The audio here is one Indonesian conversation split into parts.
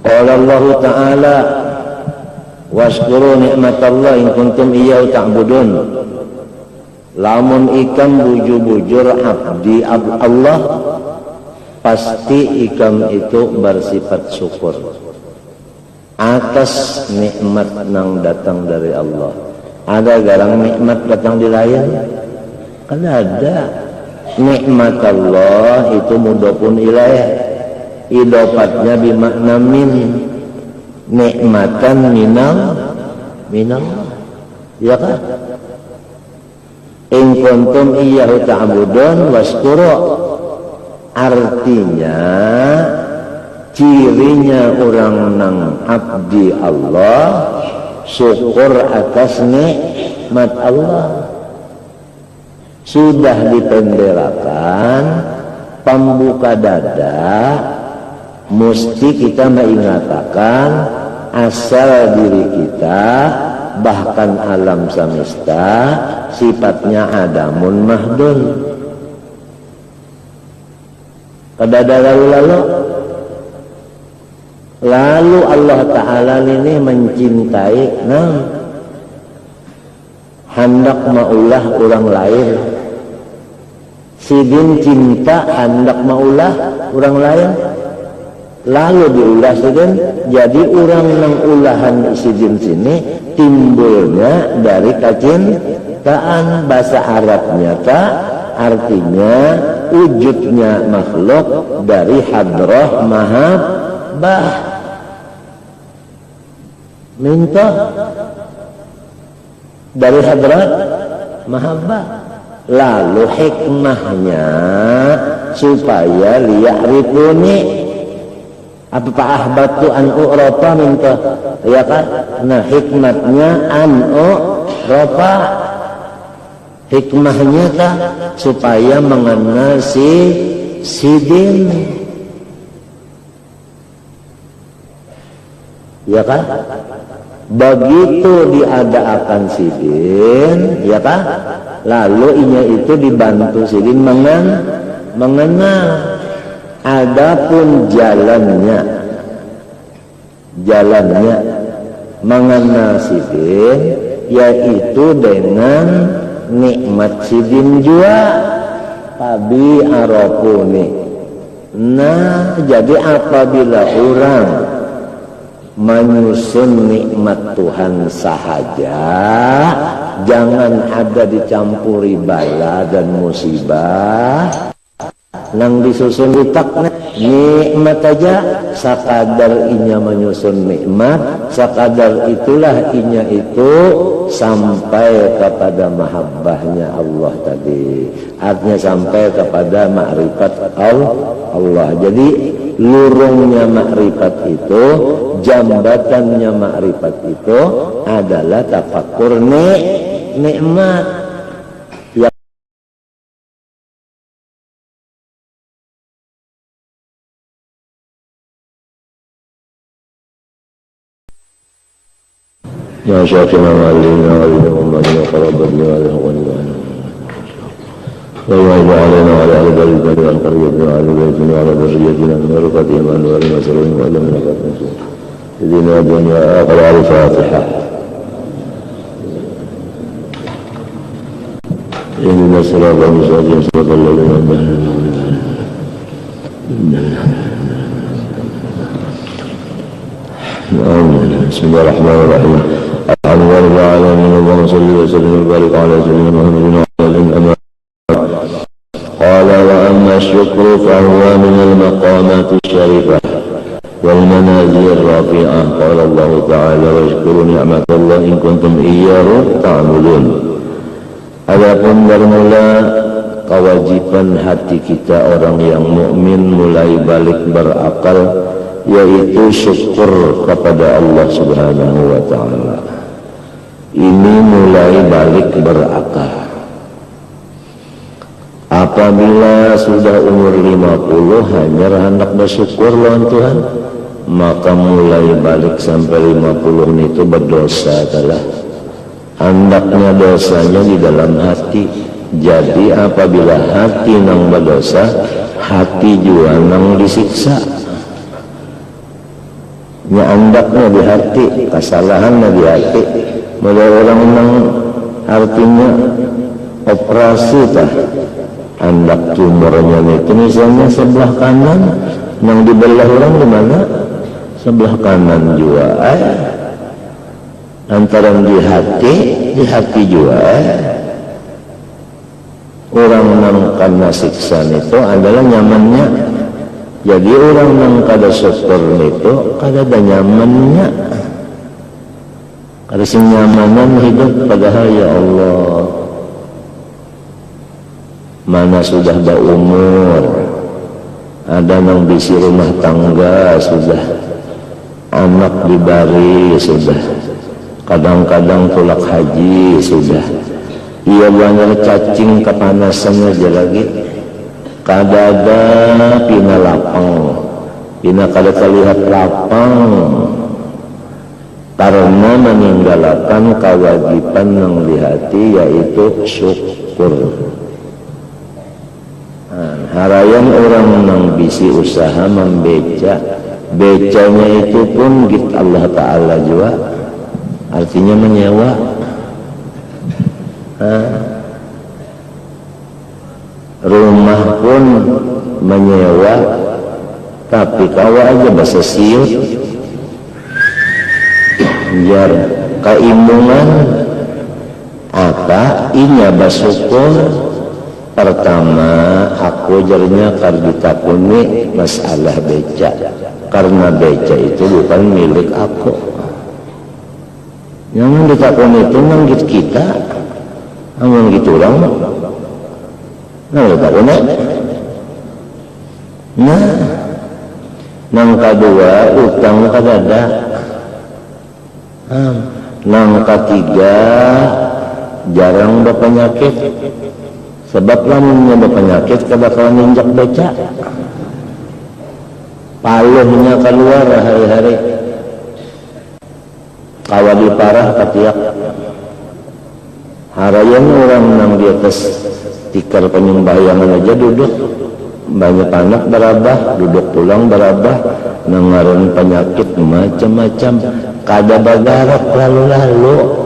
Qala Allah Ta'ala washkuru ni'matallah in kuntum iyyahu ta'budun. Lamun ikam bujur-bujur abdi Allah, pasti ikam itu bersifat syukur atas nikmat yang datang dari Allah. Ada garang nikmat datang di layar? Kan ada. Nikmat Allah itu mudhofun ilaih, idofatnya bimakna min, nikmatan minal, ya kan? In kuntum iyyahu ta'budun washkuru, artinya cirinya orang nang abdi Allah syukur atas nikmat Allah. Sudah dipenderakan pembuka dada, mesti kita mengatakan asal diri kita, bahkan alam semesta sifatnya adamun mahdun. Kedada lalu Allah Ta'ala ini mencintai hendak maulah orang lain. Sidin cinta hendak maulah orang lain, lalu diulah sidin. Jadi orang nang ulahan sidin sini timbulnya dari kecintaan. Bahasa Arabnya artinya wujudnya makhluk dari hadrah mahabbah. Minta dari hadrat mahabbah. Lalu hikmahnya supaya liya'rifuni, apa ahbatu an u'rafa minta, ya kan? Nah hikmatnya an u'rafa, hikmahnya supaya mengenal sidin, ya kan? Begitu diadakan sidin, ya kan? Lalu inya itu dibantu sidin mengenal. Adapun jalannya mengenal sidin, yaitu dengan nikmat sidin jua tabi arafuni. Nah, jadi apabila orang menyusun nikmat Tuhan sahaja, jangan ada dicampuri bala dan musibah. Nang disusun ditakna nikmat aja, sakadar inya menyusun nikmat, sakadar itulah inya itu sampai kepada mahabbahnya Allah tadi. Artinya sampai kepada makrifat Allah. Jadi lurungnya makrifat itu, jambatannya makrifat itu adalah tafakkur nikmat. Ya syafina ma'alina wa'alina wa'alina qarabadina wa'alina wa'alina wa'alina wa'alina wa'alina wa'alina wa'alina wa'alina wa'alina wa'alina wa'alina dunya akhir al-Fatihah. Inna salata al-mustaqim salata Bismillahirrahmanirrahim. Alhamdulillah Allahumma salli wa sallim wa barik ala sayyidina Muhammadin wa ala alihi amma qala wa amma syukru fa huwa min al-maqamati syarifah wal manazil rafi'ah. Qala Allah Ta'ala wa syukuru ni'matallah in kuntum iyyahu ta'budun. Adapun bermula kewajiban hati kita orang yang mukmin mulai balik berakal, yaitu syukur kepada Allah Subhanahu wa Ta'ala. Ini mulai balik berakal. Apabila sudah umur 50 hanya hendak bersyukur lawan Tuhan, maka mulai balik sampai 50 itu berdosa adalah hendaknya dosanya di dalam hati. Jadi apabila hati nang berdosa, hati juga nang disiksa. nya andaknya di hati, kesalahannya di hati. Mulai orang nang artinya operasi tah andak tumornya itu misalnya sebelah kanan yang dibelah orang di mana? Sebelah kanan juga antara di hati juga orang yang kena siksa itu adalah nyamannya. Jadi orang yang kada syukur itu kada ada nyamannya, kada senyamanan hidup. Padahal ya Allah, mana sudah berumur, ada yang bisi rumah tangga, sudah anak dibari, sudah kadang-kadang tulak haji, sudah ia banyak cacing kepanasan aja lagi, kada ada pina lapang, pina kada terlihat lapang karena meninggalkan kewajiban yang di hati, yaitu syukur. Harayan orang yang bisi usaha membeca, becanya itu pun gitu Allah Ta'ala juga, artinya menyewa. Rumah pun menyewa, tapi kawa aja bahasa siut jar keimungan apa inya bersyukur. Pertama aku jarnya karditakuni masalah beca, karena beca itu bukan milik aku. Yang ditakuni itu nanggit kita, yang gitu orang nah ditakuni. Nah yang kedua utang kadada, yang ketiga jarang berpenyakit. Sebab lamunnya berpenyakit bakalan injak beca, paluhnya keluar hari-hari, kawadi parah katiak. Harayan orang yang di atas tikar penyembahyangan aja duduk, banyak anak berabah, duduk pulang berabah, nengaran penyakit macam-macam, kada bagarak lalu-lalu.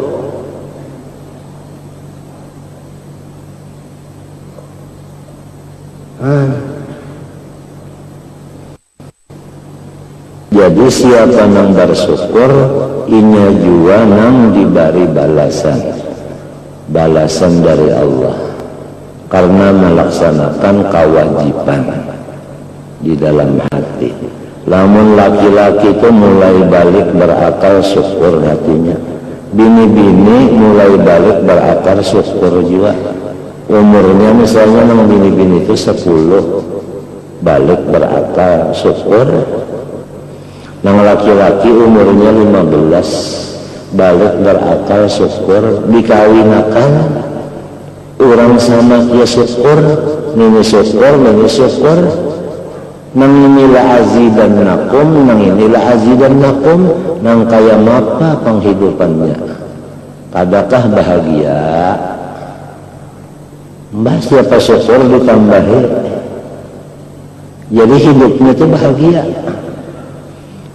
Jadi siapa yang bersyukur, inya juga yang diberi balasan dari Allah karena melaksanakan kewajiban di dalam hati. Namun laki-laki itu mulai balik berakal syukur hatinya, bini-bini mulai balik berakal syukur juga. Umurnya misalnya yang bini-bini itu 10 balik berakal syukur, yang laki-laki umurnya 15 balik berakal syukur, dikawinakan orang sama dia syukur, nini syukur, nang inilah azidan nakum, nang inilah azidan nakum, nang kaya mapa penghidupannya, kadakah bahagia? Mbah siapa syukur ditambahi, jadi hidupnya itu bahagia.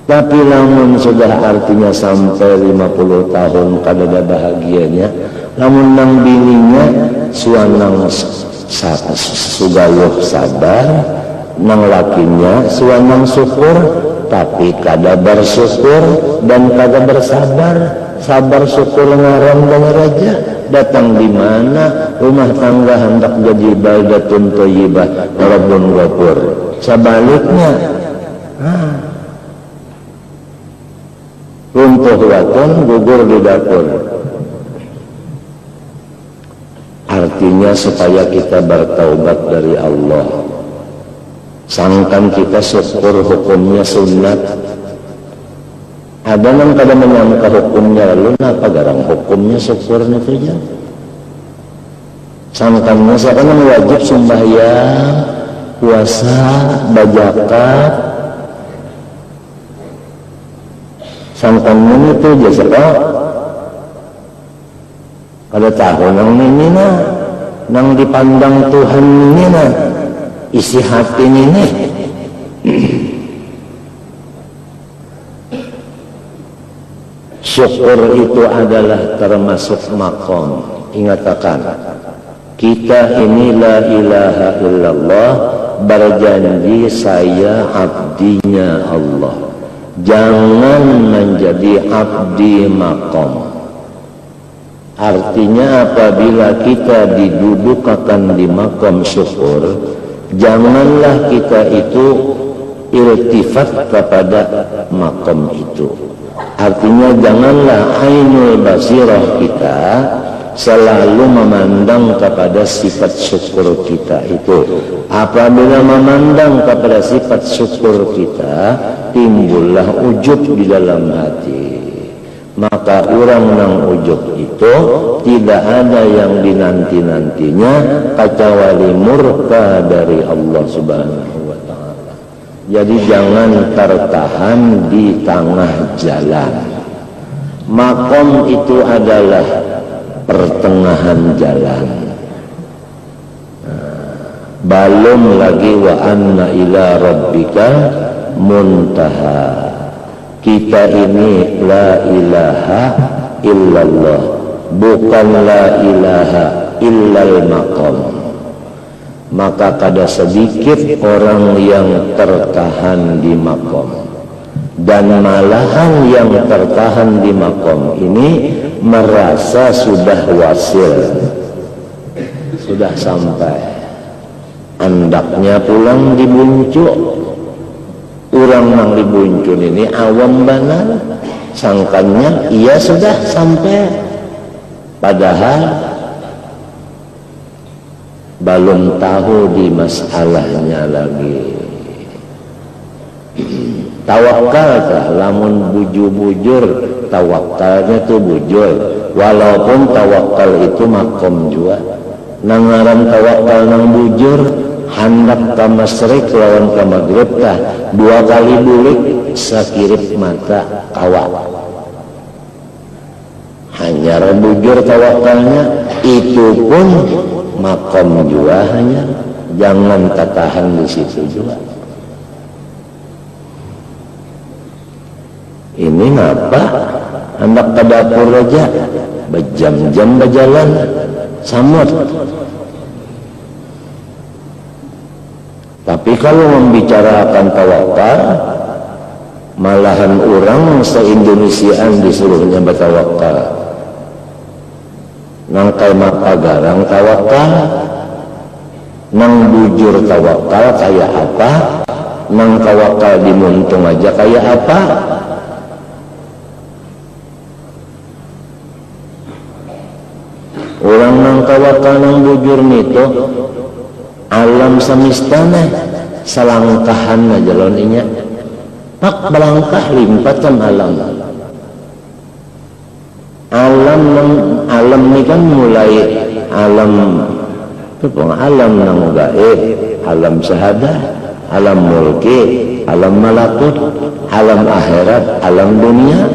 Tapi namun sudah artinya sampai 50 tahun kadada bahagianya, namun nang bininya suanang sugayuh sabar, nang lakinya suanang syukur, tapi kada bersyukur dan kada bersabar. Sabar syukur ngaran dan raja datang di mana rumah tangga hendak jadi baldatun thayyibah rabbun ghafur. Sebaliknya runtuh waton gugur di dapur. Artinya supaya kita bertaubat dari Allah, sangkan kita syukur hukumnya sunat. Ada yang kada menyangka hukumnya, lalu apa garang hukumnya syukur itu aja. Sangkannya sekarang wajib sembahyang, puasa, bajakat. Sangkannya itu aja sekarang. Kada tahu nang ini nang dipandang Tuhan ini isi hati ini. syukur itu adalah termasuk makom. Ingatkan, kita ini la ilaha illallah, berjanji saya abdinya Allah. Jangan menjadi abdi makom. Artinya apabila kita didudukkan di makom syukur, janganlah kita itu iltifat kepada makom itu. Artinya janganlah ainul basirah kita selalu memandang kepada sifat syukur kita itu. Apabila memandang kepada sifat syukur kita, timbullah ujub di dalam hati. Maka orang yang ujub itu tidak ada yang dinanti-nantinya kecuali murka dari Allah Subhanahu wa ta'ala. Jadi jangan tertahan di tengah jalan. Makom itu adalah pertengahan jalan. Belum lagi wa anna ila rabbika muntaha. Kita ini la ilaha illallah, bukan la ilaha illal maqam. Maka kada sedikit orang yang tertahan di makom, dan malahan yang tertahan di makom ini merasa sudah wasil, sudah sampai, andaknya pulang di Buncuk. Orang yang di Buncuk ini awam benar, sangkanya ia sudah sampai, padahal belum tahu di masalahnya lagi. Tawakal kah? Lamun bujur-bujur, tawakalnya tuh bujur. Walaupun tawakal itu makom juga. Nangaran tawakal nang bujur, hendak ka masrik lawan ka maghrib kah? 2 kali bulik sakirip mata kawa. Hanya bujur tawakalnya, itu pun makom juga hanya. Jangan tertahan di situ juga. Ini ngapa? Hendak ke dapur aja, berjam-jam berjalan, samut. Tapi kalau membicarakan tawakal, malahan orang se-Indonesiaan disuruhnya bertawakal. Nang kemah pagarang tawakal, nang bujur tawakal kayak apa, nang tawakal di Muntung aja kayak apa. Orang nang tawakal nang bujur nito alam semestana selangkahan aja loninya, pak belangkah limpatan alam. Alam ini kan mulai alam alam nang gaib, alam syahadah, alam mulki, alam malakut, alam akhirat, alam dunia,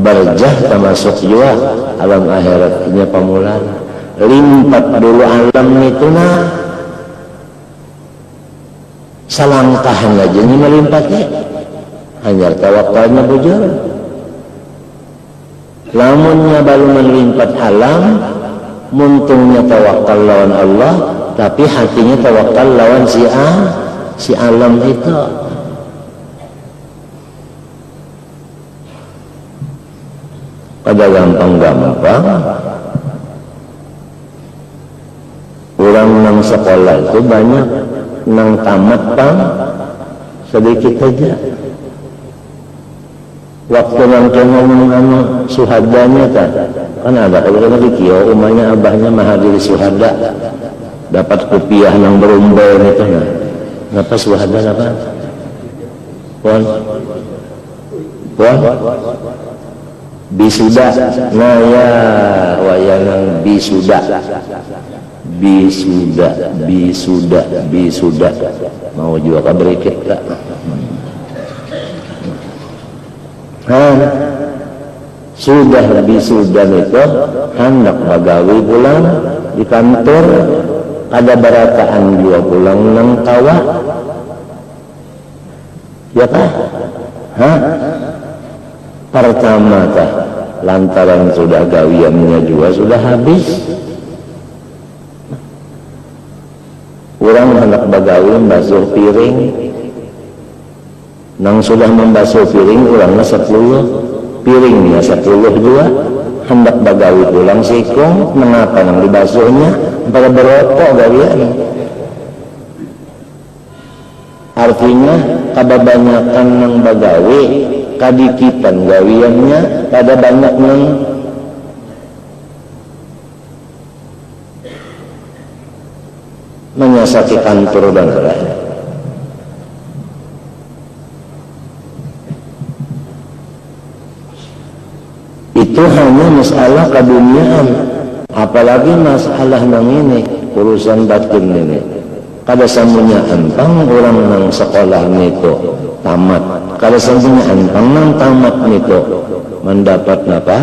barjah termasuk juga alam akhiratnya pamulan. Limpat dulu alam itu nah, selangkahan aja ini melimpatnya, hanya tawakalnya bujur. Lamunnya baru melimpat alam, muntungnya tawakal lawan Allah, tapi hatinya tawakal lawan si alam itu. Pada gampang-gampang, orang nang sekolah itu banyak, nang tamat pang sedikit aja. Waktu nang ngomong suhadanya kan ada kalau lagi kio umahnya abahnya mahadiri suhada, dapat kopiah nang berumbel itu nah. Ngapa suhada apa? Pon bisuda, nah ya wayanang bisuda mau juga kaberikit tak? Sudah bisuda itu hendak bagawi pulang di kantor, ada barataan juga pulang nang tawa, ya kah? Pertama kah lantaran sudah gawiannya juga sudah habis. Orang hendak bagawi membasuh piring, nang sudah membasuh piring orangnya 10 piringnya 10 juga hendak bagawi pulang sikung mengapa nang dibasuhnya pada berokok gawian. Artinya kada banyakan nang bagawi kadikitan gawiannya kada banyak nang menyasaki kantor dan lain. Itu hanya masalah keduniaan, apalagi masalah nang ini urusan batin ini. Kada samunya antang orang nang sekolah nito tamat, kada samunya antang nang tamat nito mendapat apa?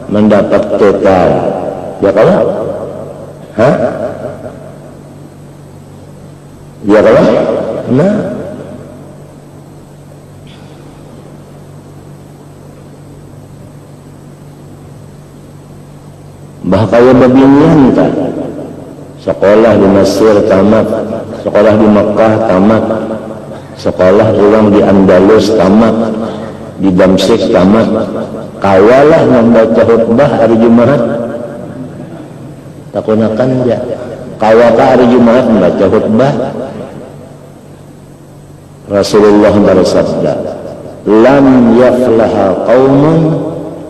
Mendapat total. Ya kalau? Ya kalau? Nah, bahaya babinian tak? Sekolah di Mesir tamat, sekolah di Mekah tamat, sekolah ulang di Andalus tamat, di Damsyik tamat, kawalah membaca khutbah hari Jumat, takunakan ya, kawaka hari Jumat membaca khutbah. Rasulullah bersabda, lam yaflaha qaumun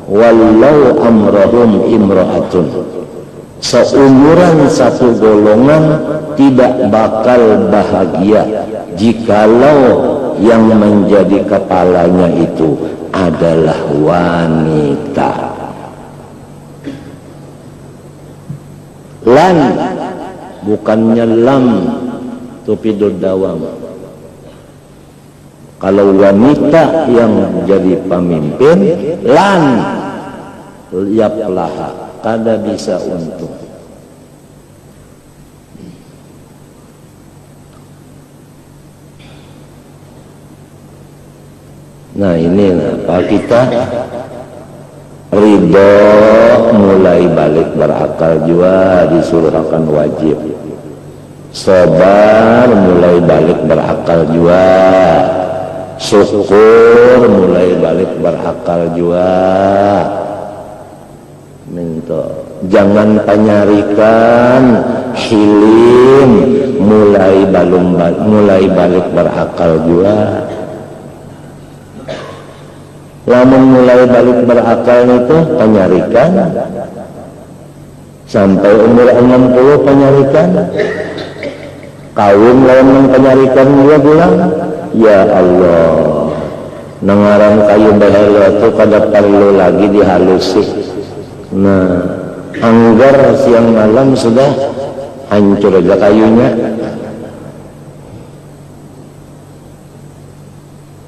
walau amrahum imra'atun. Seumuran satu golongan tidak bakal bahagia jikalau yang menjadi kepalanya itu adalah wanita. Lan bukannya lam tufidud dawam. Kalau wanita yang jadi pemimpin, lan yaflaha, kada bisa untung. Nah ini apa kita ridho mulai balik berakal juga disuruh akan wajib, sabar mulai balik berakal juga, syukur mulai balik berakal juga. Minta jangan penyarikan hilim mulai balik berakal juga. Lamun mulai balik berakal itu penyarikan sampai umur 60 penyarikan. Kawin lawan penyarikan dia bilang, ya Allah, nangaran kayu bahaya itu kada perlu lagi dihalusi. Nah, anggar siang malam sudah hancur aja kayunya.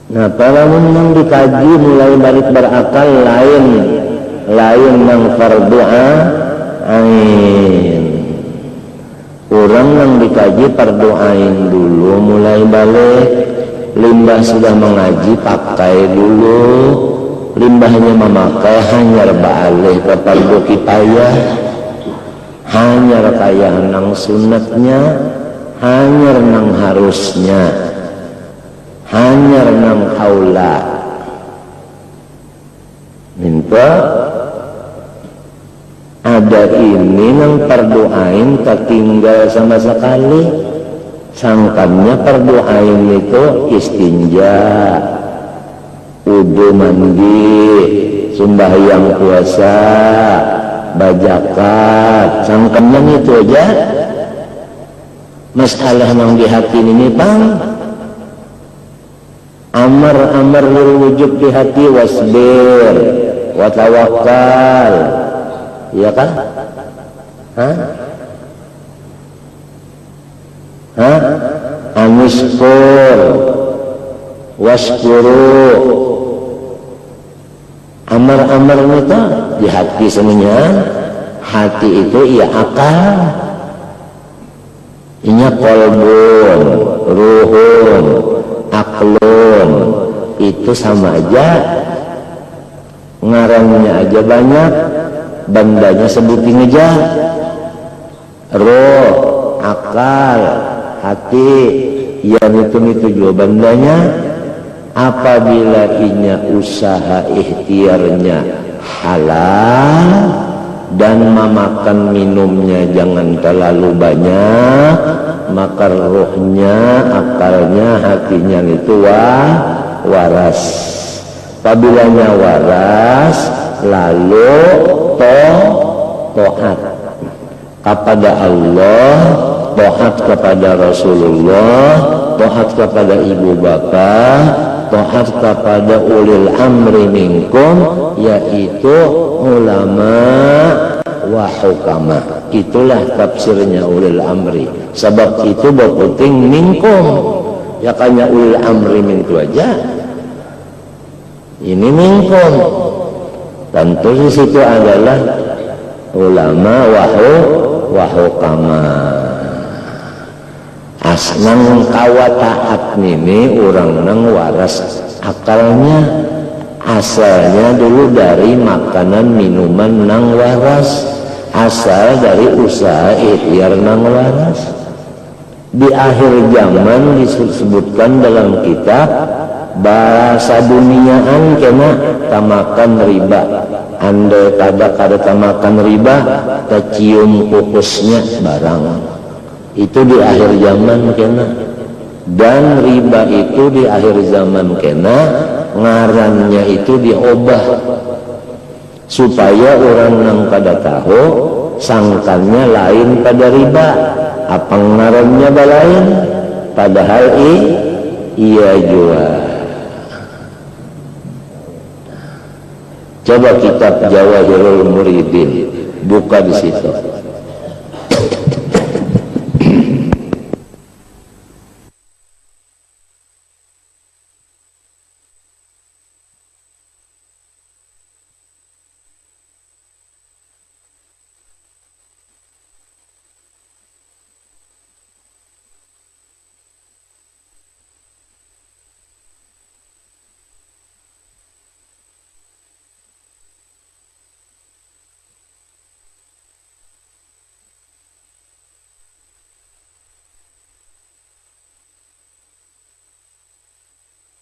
Nah, para yang dikaji mulai balik berakal lain yang fardu ain. Orang yang dikaji fardu ain dulu mulai balik. Limbah sudah mengaji pakai dulu. Limbahnya memakai hanya balik ke fardu kifayah, hanya kaya nang sunatnya, hanya nang harusnya, hanya nang haula. Minta ada ini nang perdoain tertinggal sama sekali. Sangkannya perdoain itu istinja, wudu mandi, sembahyang puasa, bajakat, sangkannya itu aja. Masalah yang di hati ini bang, amar lil wujud di hati, wasbir wa tawakkal, iya kan? Aniskur waskuru, amar itu di hati semuanya. Hati itu ia akal, inya kolbun, ruhun, aklun, itu sama aja. ngarannya aja banyak, bandanya sebutin ngejar. Roh, akal, hati, yang itu juga bandanya. Apabila inya usaha ikhtiarnya halal dan memakan minumnya jangan terlalu banyak, maka rohnya, akalnya, hatinya itu waras. Apabila waras, lalu taat kepada Allah, taat kepada Rasulullah, taat kepada ibu bapak, taat kepada ulil amri minkum, yaitu ulama wa hukama. Itulah tafsirnya ulil amri. Sebab itu berpenting minkum. Ya kanya ulil amri minkum aja. Ini minkum. Tentu di situ adalah ulama wa hukama. Asnang kawa taat nini orang nang waras akalnya, asalnya dulu dari makanan minuman nang waras, asal dari usaha ikhtiar nang waras. Di akhir zaman disebutkan dalam kitab bahasa duniaan kena tamakan riba. Andai kada tamakan riba, kecium kukusnya barang. Itu di akhir zaman kena. Dan riba itu di akhir zaman kena, ngarannya itu diobah supaya orang yang kada tahu sangkannya lain pada riba, apa ngarannya balain, padahal iya jual. Coba kitab Jawahirul Muridin, buka di situ.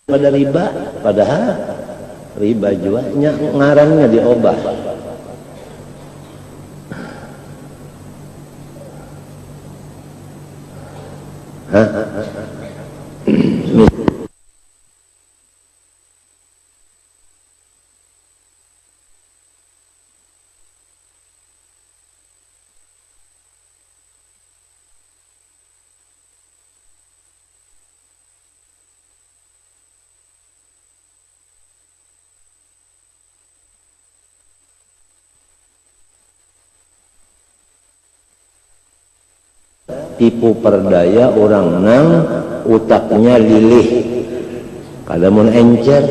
Pada riba, padahal riba juga ngarannya diobah. Tipu perdaya orang nang utaknya lilih, kada mun encer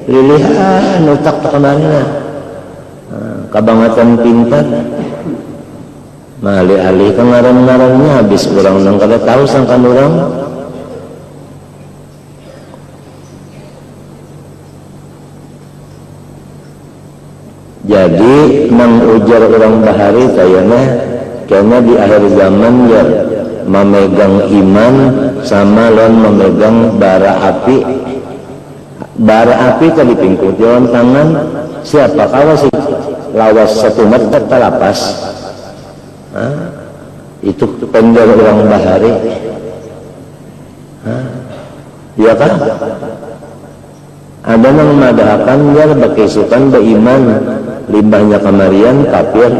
lilihan utak kemana kabangatan pintar malih-alih ke ngaran-ngarannya habis orang nang kada tahu sangkan orang. Jadi nang ujar orang bahari kayaknya karena di akhir zaman ya memegang iman sama lawan memegang bara api. Bara api tadi pingkut jalan tangan siapa kalau sih lawas 1 meter terlapas. Itu pendek orang bahari. Iya kan? Ada yang memadahkan dia berkesukan beriman, limbahnya kamarian kafir.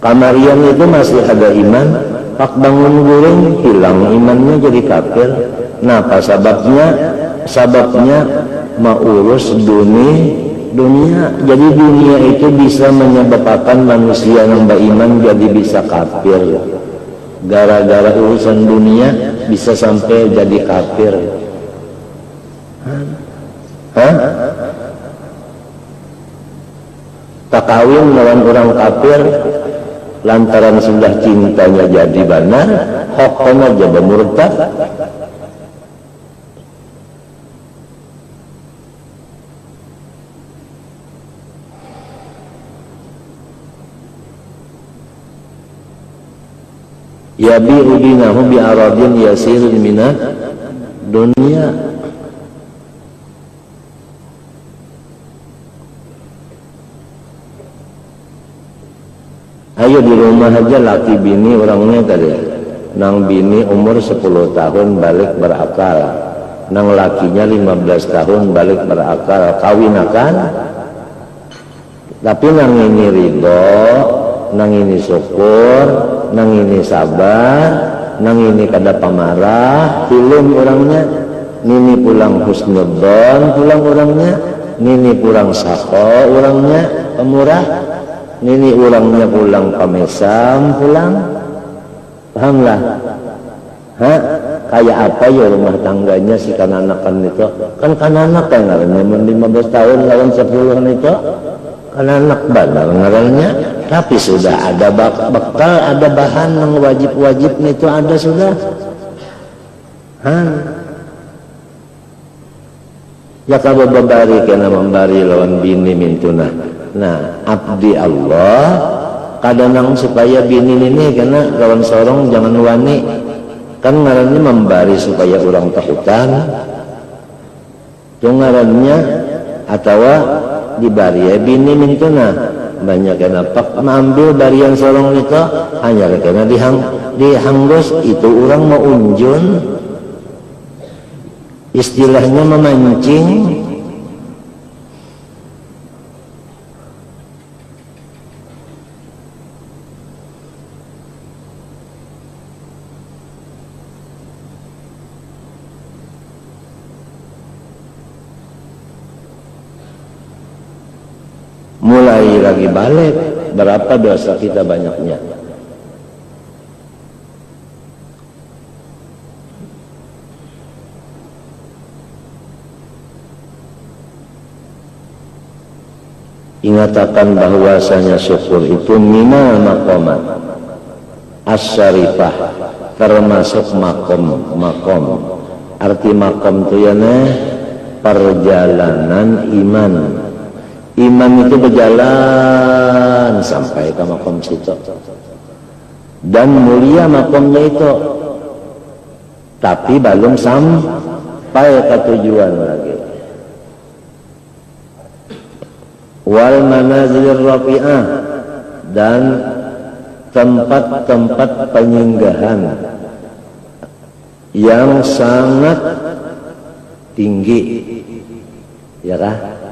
Kamarian itu masih ada iman, pak bangun guring hilang imannya jadi kafir. Kenapa sababnya? Sababnya mau urus dunia. Jadi dunia itu bisa menyebabkan manusia yang beriman jadi bisa kafir. Gara-gara urusan dunia bisa sampai jadi kafir. Tak kawin lawan orang kafir lantaran sudah cintanya jadi benar, hukumnya jadi murtad. yabi'u dinahu bi aradin yasirin minad dunia. Ayo di rumah aja laki bini orangnya tadi, nang bini umur 10 tahun balik berakal, nang lakinya 15 tahun balik berakal, kawinakan. Tapi nang ini ridho, nang ini syukur, nang ini sabar, nang ini kada pamarah, film orangnya, nini pulang husnudzon pulang orangnya, nini pulang sakho orangnya pemurah, nini orangnya pulang pamesam pulang. Pahamlah? Hah? Kayak apa ya rumah tangganya si kananakan itu? Kan kananak kan ngarannya 15 tahun lawan 10 itu. Kananak benar ngarannya, tapi sudah ada bekal, ada bahan yang wajib-wajib itu ada sudah. Ya kalau babari kena membari lawan bini mintuna. Nah, abdi Allah kadang supaya bini ini kena lawan sorong jangan wani. Kan ngarannya membari supaya orang takutan. Itu ngarannya atau dibari ya bini mintuna banyak kena pak mengambil barian sorong itu hanya kena dihanggus itu orang mau unjun istilahnya memancing. Mulai lagi balik, berapa dosa kita banyaknya. Ingatakan bahwasanya syukur itu minal maqamat as-syarifah, termasuk makom. Arti makom itu ya perjalanan iman. Iman itu berjalan sampai ke makom situ. Dan mulia makomnya itu. Tapi belum sampai ke tujuan lagi. Wal manazil rafi'ah, dan tempat-tempat penyinggahan yang sangat tinggi. Ya kah?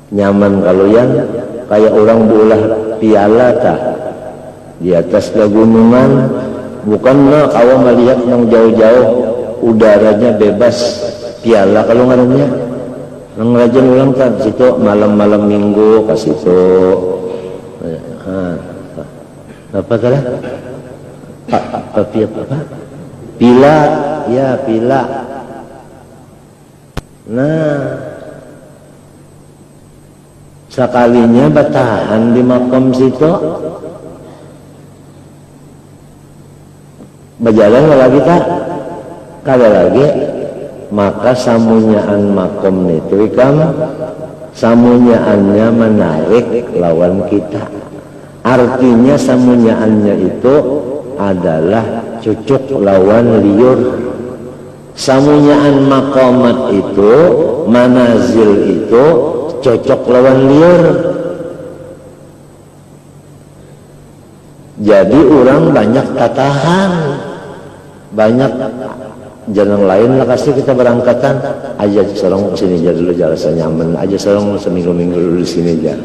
Nyaman kalau yang kayak orang berulah piala tah di atas pegunungan, bukanlah kau melihat yang jauh-jauh udaranya bebas piala kalau ngarannya nang rajin ulang kan situ malam-malam minggu ke situ. Apa kala apa pila ya pila. Nah, sekalinya bertahan di makom situ, berjalan lagi tak? Kada lagi, maka samunyaan makom itu ikam, samunyaannya menarik lawan kita. Artinya samunyaannya itu adalah cucuk lawan liur. Samunyaan makomat itu, manazil itu cocok lawan liur. Jadi orang banyak tatahan, banyak jalan lain lah kasih kita berangkatan aja serong sini aja dulu jalan nyaman aja serong seminggu-minggu dulu di sini aja.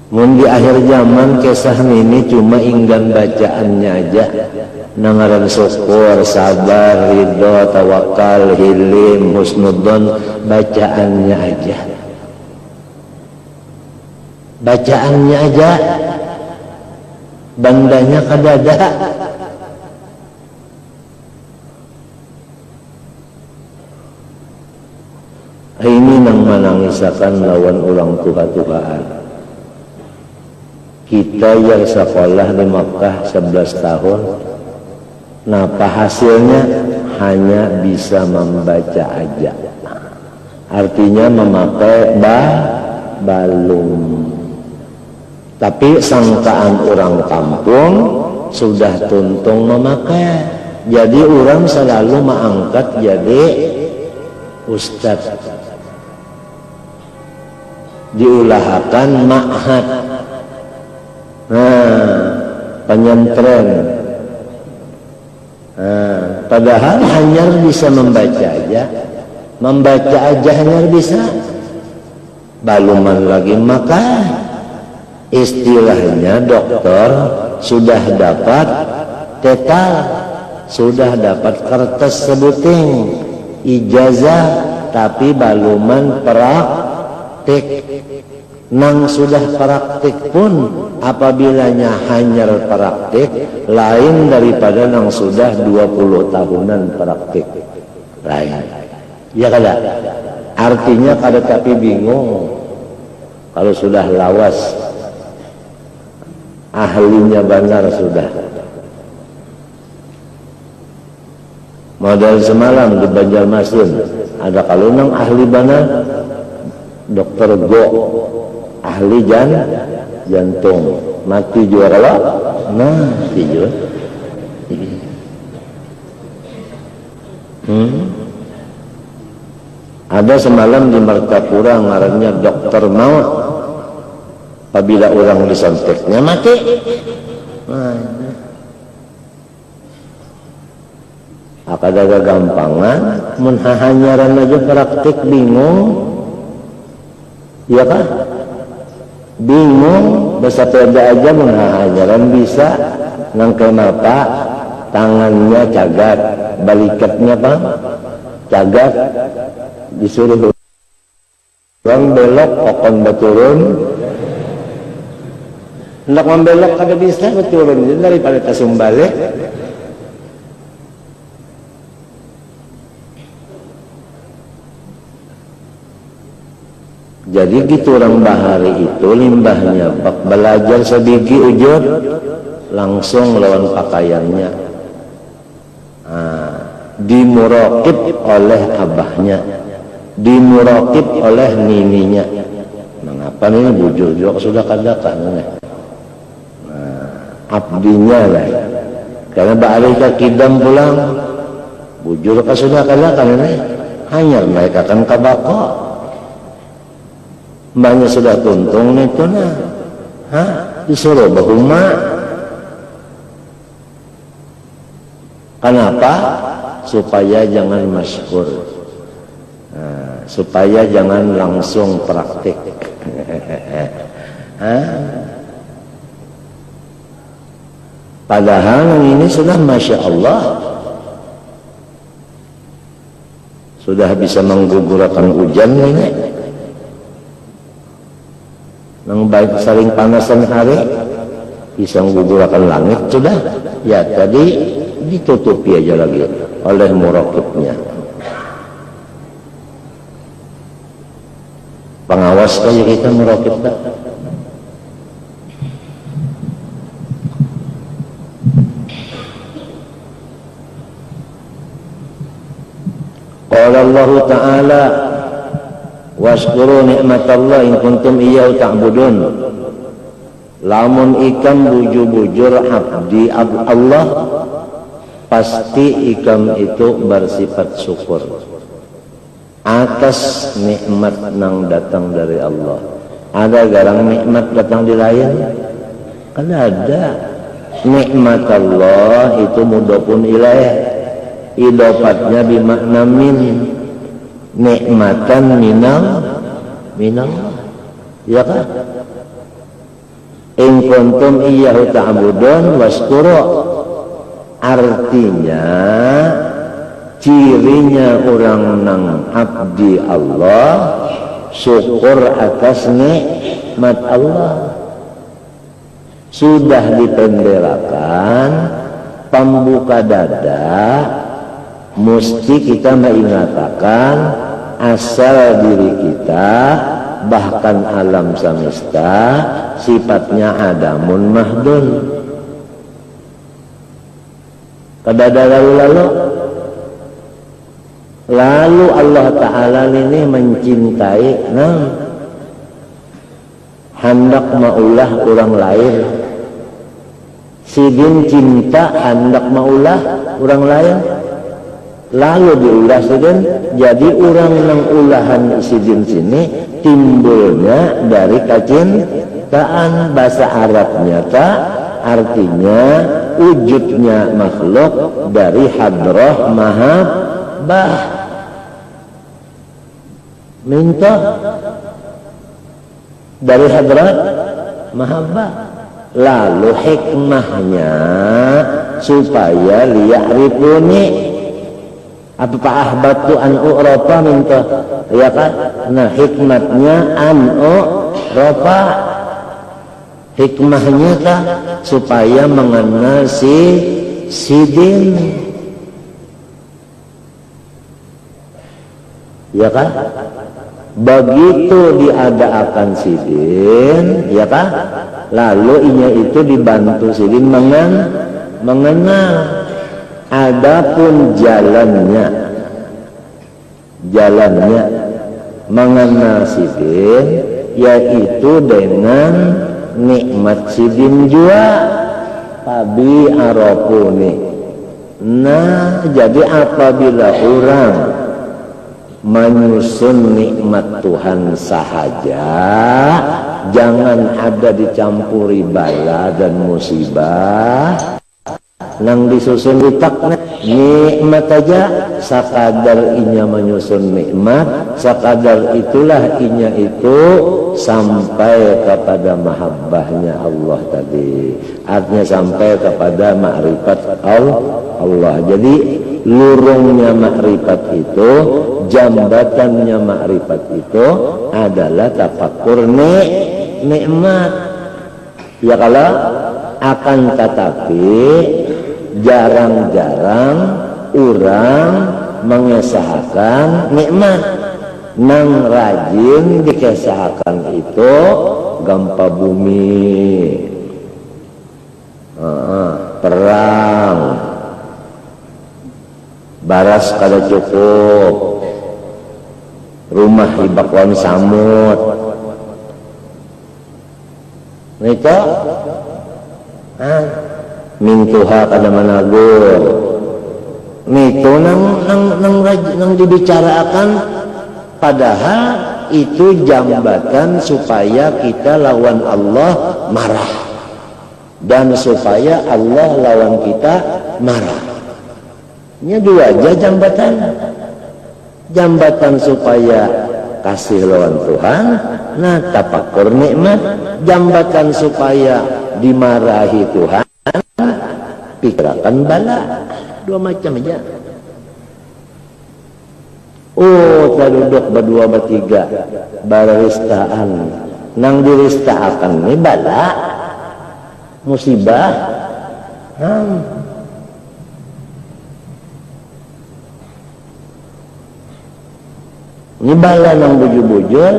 Mun di akhir zaman kisah ini cuma inggan bacaannya aja. Nangaran syukur, sabar, ridho, tawakal, hilim, husnudzon, bacaannya aja. Bacaannya aja. Bandanya kadada. Ini nang manangisakan lawan ulang tuha-tuhaan. Kita yang sekolah di Makkah 11 tahun, napa hasilnya hanya bisa membaca aja. artinya memakai balung. Tapi sangkaan orang kampung sudah tuntung memakai, jadi orang selalu mengangkat jadi ustad, diulahakan ma'had, penyentren. Padahal hanya bisa membaca aja hanya bisa, baluman lagi maka istilahnya dokter sudah dapat tetal, sudah dapat kertas sebuting ijazah, tapi baluman praktik. Nang sudah praktik pun apabila hanya praktik lain daripada nang sudah 20 tahunan praktik lain. Ya kada? Artinya kada tapi bingung kalau sudah lawas, ahlinya benar sudah. Model semalam di Banjarmasin ada kalau nang ahli benar, dokter Go, ahli jantung, mati juga lah, mati juga. Ada semalam di Martapura ngarannya dokter maut, apabila orang disuntiknya mati. Ada gampangan, menhahanyaran aja praktik bingung, iya kan? Bingung, bersepeda aja menhahanyaran bisa, nang kenapa tangannya cagat, balikatnya apa? Cagat, disuruh orang belok, kokon beturun, hendak membelok kada bisa beturun, daripada tasum balik. Jadi gitu orang bahari itu limbahnya belajar sebiji ujur langsung lawan pakaiannya, dimuraqib oleh abahnya, dimuraqib oleh nininya. Mengapa ini bujur juga sudah kadakan abdinya lah, karena bahari ke kidam pulang bujur ka sudah kadakan ini hanya mereka kan kabako. Mbaknya sudah tuntung itu disuruh bahuma. Kenapa? Supaya jangan masyhur, supaya jangan langsung praktik. Padahal ini sudah Masya Allah, sudah bisa menggugurkan hujan ini. Nang baik saling panasan hari bisa menggugurkan langit sudah. Ya tadi ditutupi aja lagi oleh muraqibnya. Pengawas kayak kita muraqib tak? Qala Allah Ta'ala washkuru ni'matallah in kuntum iyyahu ta'budun. Lamun ikam bujur-bujur abdi Allah, pasti ikam itu bersifat syukur atas nikmat nang datang dari Allah. Ada garang nikmat datang di lain? Kan ada. Nikmat Allah itu mudhofun ilaih, idofatnya bimakna min, nikmatan minal, ya kan? In kuntum iyyahu ta'budun washkuru, artinya cirinya orang nang abdi Allah syukur atas nikmat Allah. Sudah dipenderakan pembuka dada, mesti kita mengatakan asal diri kita, bahkan alam semesta sifatnya adamun mahdun. Kada ada lalu-lalu Lalu Allah Ta'ala ini mencintai hendak maulah orang lain. Sidin cinta hendak maulah orang lain. Lalu diulah sidin, jadi orang nang ulahan sidin sini timbulnya dari kecintaan. Bahasa Arabnya artinya wujudnya makhluk dari hadrah mahabbah. Minta dari hadrat mahabbah. Lalu hikmahnya supaya liya'rifuni apa ahbatu an u'rafa minta, ya kan? Nah hikmatnya an u'rafa, hikmahnya supaya mengenal sidin, ya kan? Begitu diadakan sidin, ya kan? Lalu inya itu dibantu sidin mengenal. Adapun jalannya mengenal sidin yaitu dengan nikmat sidin jua tabi arafuni. Nah, jadi apabila orang menyusun nikmat Tuhan sahaja, jangan ada dicampuri bala dan musibah. Nang disusun ditakna nikmat aja, sakadar inya menyusun nikmat, sakadar itulah inya itu sampai kepada mahabbahnya Allah tadi. Artinya sampai kepada makrifat Allah. Jadi lurungnya makrifat itu, jambatannya makrifat itu adalah tafakkur nikmat. Ya kalau akan tetapi jarang-jarang orang mengesahkan nikmat. Nang rajin dikesahkan itu gempa bumi, perang, baras kada cukup, rumah dibakwan samut. Itu mintuha kada managur. Itu nang dibicarakan, padahal itu jambatan supaya kita lawan Allah marah dan supaya Allah lawan kita marah. Ini dua aja jambatan supaya kasih lawan Tuhan, nah tafakur nikmat, jambatan supaya dimarahi Tuhan, pikirkan bala. Dua macam aja. Oh, duduk berdua bertiga baristaan, nang diristaan ini bala musibah. Ini bala nang bujur-bujur,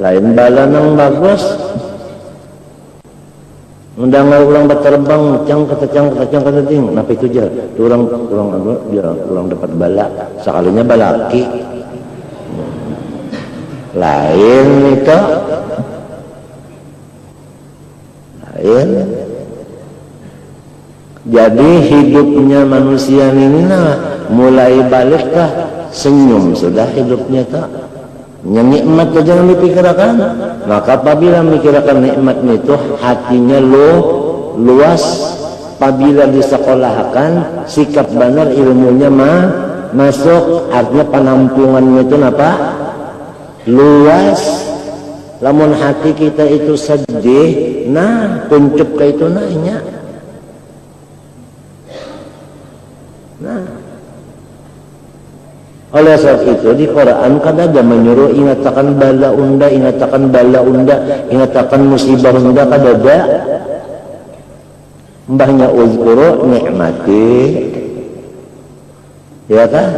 lain bala nang bagus. Undang orang berterbang, cang kata ting, napa itu aja. Orang dapat bala, sekalinya balaki. Lain itu, lain. Jadi hidupnya manusia ini mulai balikkah senyum sudah hidupnya tak. Nikmat saja yang dipikirkan, maka apabila memikirkan nikmat itu hatinya luas. Apabila disekolahkan sikap benar, ilmunya masuk, artinya penampungannya itu apa? Luas. Lamun hati kita itu sedih, nah kuncup ke itu nanya. Nah, oleh sebab itu di Quran kan ada menyuruh ingatakan bala unda, ingatakan musibah unda, kan ada mbahnya uzkuru nikmati, ya kan?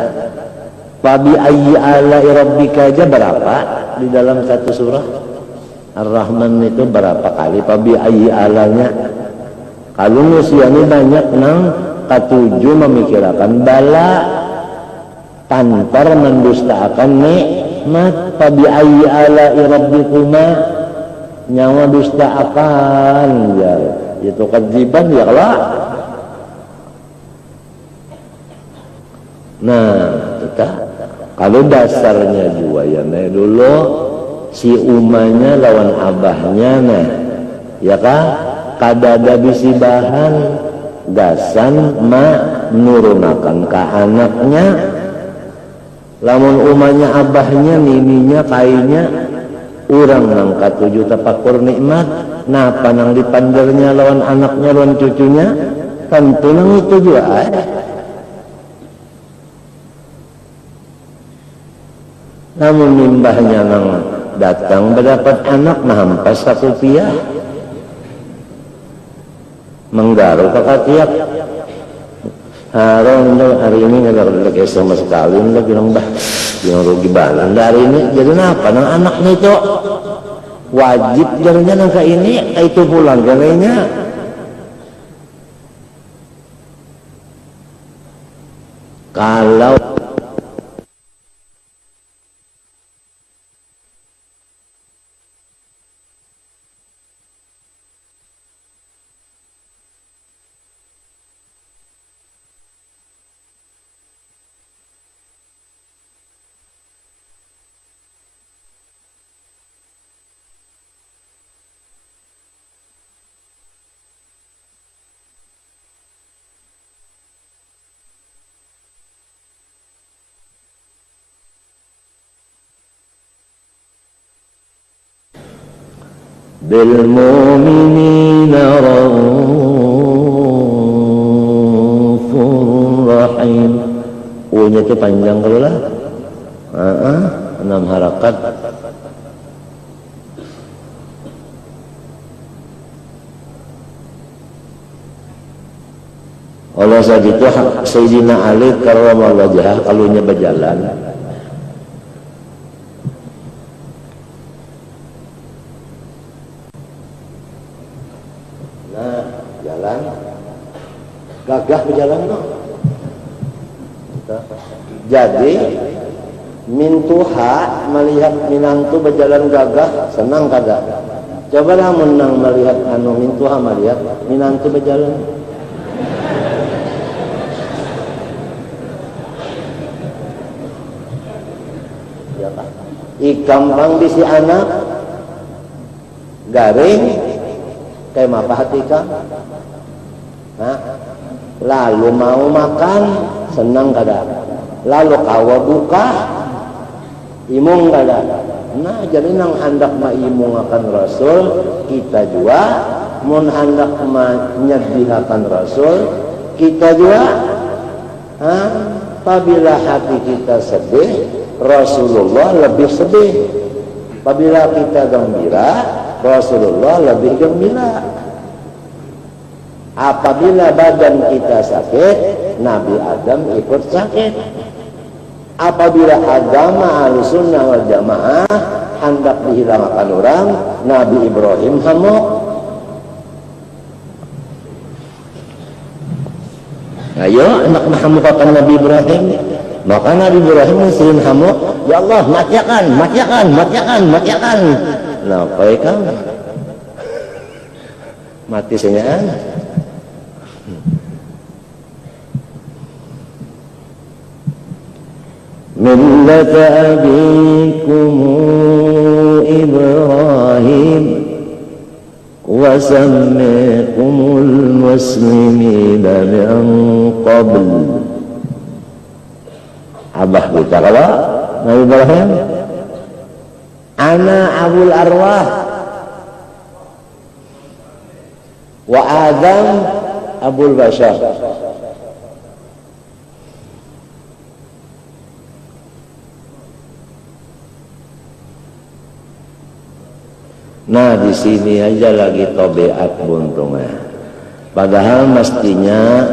Fabi ayyi ala'i rabbika aja berapa di dalam satu surah Ar-Rahman itu berapa kali fabi ayyi alanya. Kalau manusia ini banyak nang ketujuh memikirkan bala. tanpa mendustakan nikmat. Fabi ayyi ala'i rabbikuma, nyawa dusta akan ya itu kedziban ya lah. Nah kita kalau dasarnya juga ya dulu si umanya lawan abahnya nah ya kah kadada bisi bahan gasan nurunakan ke anaknya. Lamun umanya abahnya miminya kainya urang nang katuju tapakur nikmat napa nang dipandernya lawan anaknya lawan cucunya tentu nang itu juga namun mimbahnya nang datang berdapat anak mahampas satu piah menggaruh kakatiak harong hari ini nggak ada sama sekali nggak bilang bah bilang rugi balan dari ini jadi apa nang anaknya itu wajib jadinya nang ke ini itu pulang galenya kalau bil mu'minina raufur rahim. U-nya itu panjang kalau lah 6 harakat. Oleh sebab itu Sayyidina Ali karramallahu wajhah kalunya berjalan jalan gagah berjalan no. Jadi mintuha melihat minantu berjalan gagah senang kada. Coba lah menang melihat anu mintuha melihat minantu berjalan. Ya Pak. Ikampang bisi anak garing kayak apa hati kan? Nah, lalu mau makan senang kada, lalu kawa buka imung kada. Nah jadi nang hendak maimung akan Rasul kita juga mun hendak menyedihakan Rasul kita juga apabila hati kita sedih Rasulullah lebih sedih, apabila kita gembira Rasulullah lebih gembira. Apabila badan kita sakit, Nabi Adam ikut sakit. Apabila agama Ahlussunnah wal Jamaah hendak dihilangkan orang, Nabi Ibrahim hamuk. Ayo, anak menghamukakan Nabi Ibrahim. Maka Nabi Ibrahim sering hamuk, ya Allah, matiakan. Nah, apa kan? Mati senyaan. ملة أبيكم إبراهيم وسميكم المسلمين من قبل. Abah kita kalau Nabi Ibrahim ana abul arwah wa Adam abul bashar. Nah di sini aja lagi tobeat buntungnya. Padahal mestinya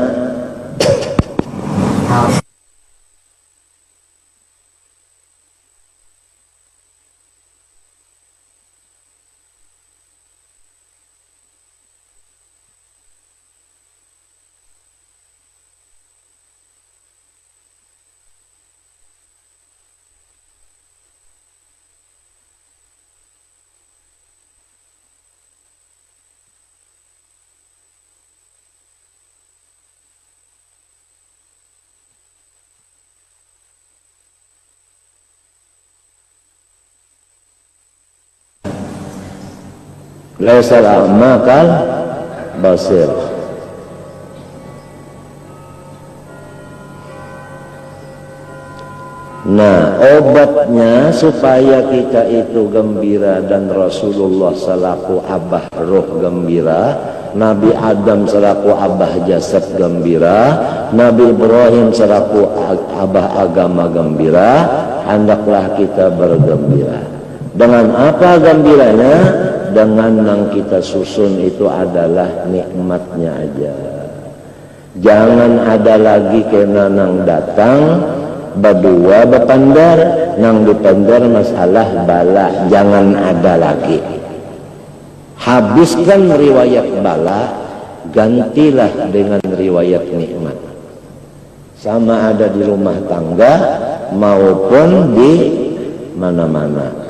Laisal a'ma kal basir. Nah, obatnya supaya kita itu gembira dan Rasulullah selaku abah roh gembira, Nabi Adam selaku abah jasad gembira, Nabi Ibrahim selaku abah agama gembira, hendaklah kita bergembira. Dengan apa gembiranya? Dengan yang kita susun itu adalah nikmatnya aja. Jangan ada lagi kena nang datang berdua berpandar, nang dipandar masalah bala, jangan ada lagi. Habiskan riwayat bala, gantilah dengan riwayat nikmat. Sama ada di rumah tangga maupun di mana-mana.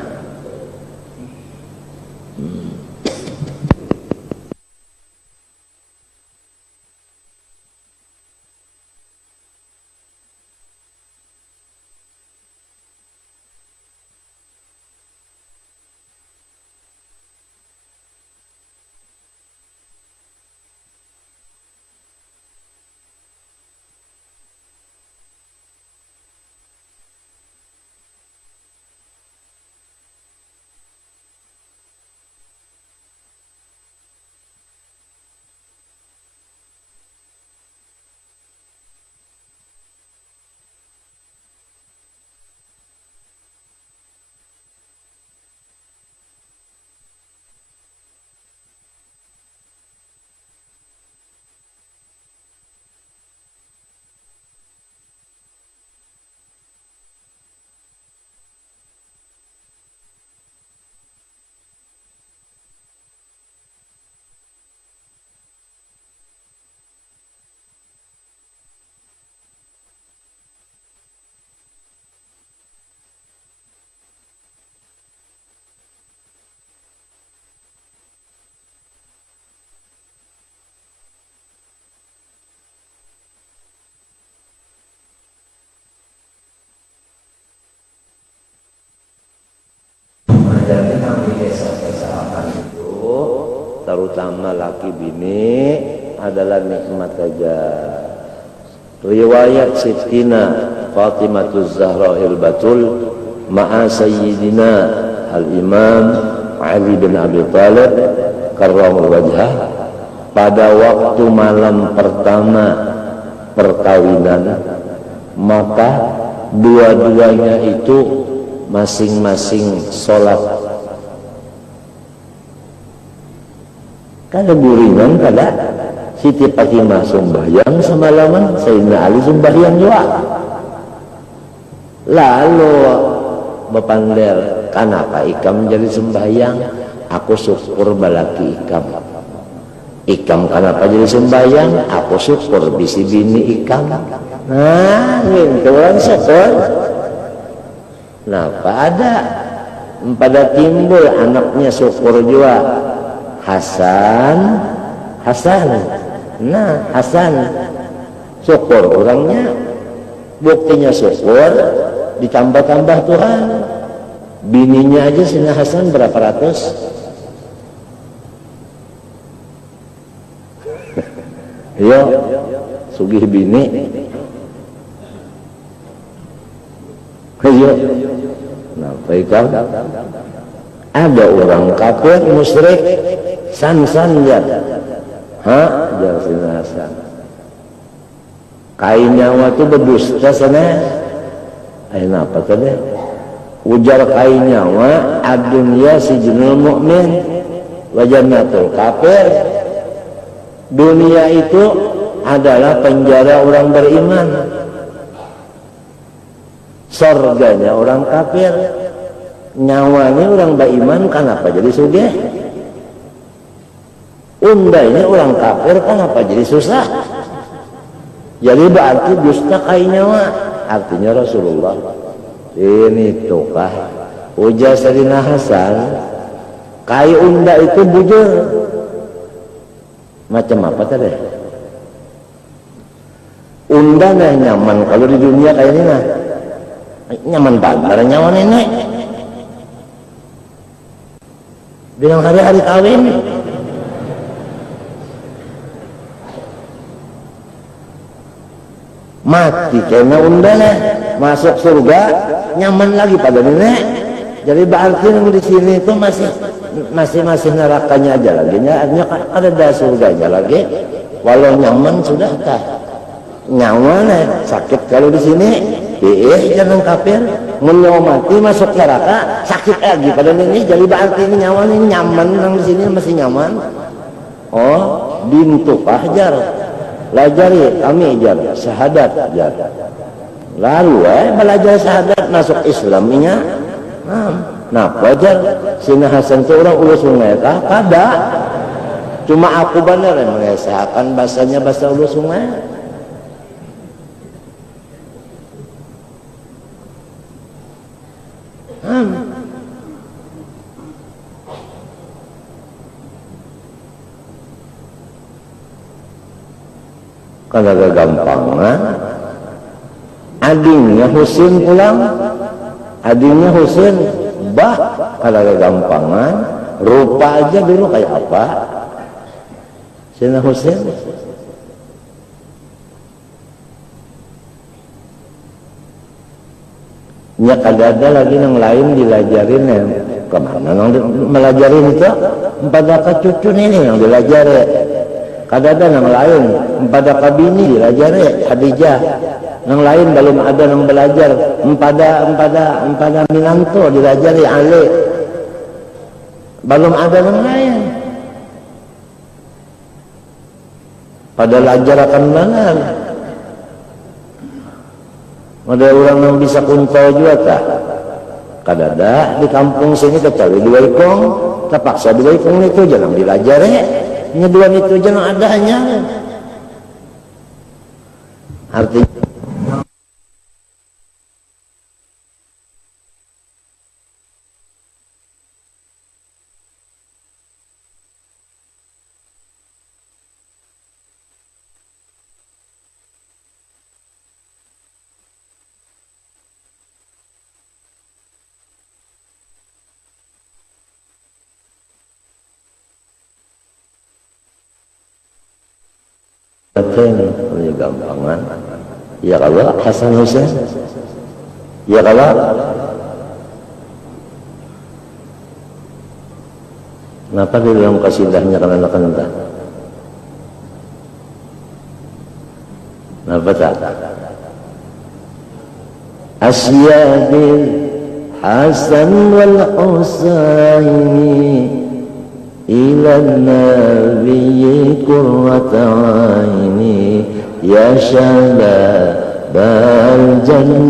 Dan kami desa-desa itu, terutama laki bini, adalah nikmat saja. Riwayat Sittina Fatimatuz Zahra Hilbatul ma'a Sayyidina Al-Imam Ali bin Abi Thalib karramul wajhah, pada waktu malam pertama perkawinan, maka dua-duanya itu masing-masing sholat. Kada buringan kada Siti Fatimah sembahyang semalaman, Sayyidina Ali sembahyang juga. Lalu bepandel, kenapa ikam jadi sembahyang? Aku syukur balaki ikam. Ikam kenapa jadi sembahyang? Aku syukur bisi bini ikam. Nah, rintuan syukur. Nah, pada timbul anaknya syukur juga, Hasan. Nah, Hasan syukur orangnya, buktinya syukur ditambah-tambah Tuhan. Bininya aja Sina Hasan berapa ratus? Yo, sugih bini. Ayo. Nah, baiklah. Ada orang kafir musyrik san-san ya. Jar Sina Hasan. Kainnya waktu berdusta sana. Apa tadi? Ujar kainnya wa ad-dunya sijnul mu'min wa jannatul kafir. Dunia itu adalah penjara orang beriman, surganya orang kafir. Nyawanya orang beriman kenapa jadi sugih? Undainya orang kafir kenapa jadi susah? Jadi berarti dusta kain nyawa. Artinya Rasulullah ini tukah ujar Sayyidina Hasan, kai unda itu bujur macam apa tadi? Unda nah nyaman kalau di dunia kayak ini nah nyaman banget nyawa nenek. bilang hari kawin. Mati kena undana masuk surga nyaman lagi pada nenek. Jadi berarti yang di sini itu masih nerakanya aja lagi, artinya ada surganya lagi. Walau nyaman sudah tak nyaman sakit kalau di sini. Jangan kafir, menyawa mati masuk neraka sakit lagi pada ini. Jadi berarti ini nyaman yang di sini masih nyaman. Oh, bintu Fajar, lajari kami jar syahadat jar. Lalu belajar syahadat masuk Islamnya. Nah, wajar Sina Hasan itu orang ulu sungai kah? Kada. Cuma aku benar yang mengesahkan bahasanya bahasa ulu sungai. Kalau gampang, adingnya Husin pulang, adingnya Husin, kalau gampangan, rupa aja dulu kayak apa, Sina Husin. Ya ada lagi yang lain dilajarin ya. Kemana yang melajarin itu? Pada cucu ini yang dilajari. Kada ada yang lain pada kabini dilajari Khadijah. Yang lain belum ada yang belajar. Pada Minanto dilajari Ali. Belum ada yang lain. Pada lajar akan benar. Ada orang yang bisa kuntau juga tak? Kadada di kampung sini kecuali dua ikong, terpaksa dua ikong itu jangan dilajari. Ini dua itu jangan adanya. Artinya ini gampangan. Ya kalau Hasan Husain, ya kalau kenapa di dalam kasidahnya kan anak entah? Kenapa tak? Asyadil Hasan wal Husaini إلى النبي قرة عيني يا شباب الجنتين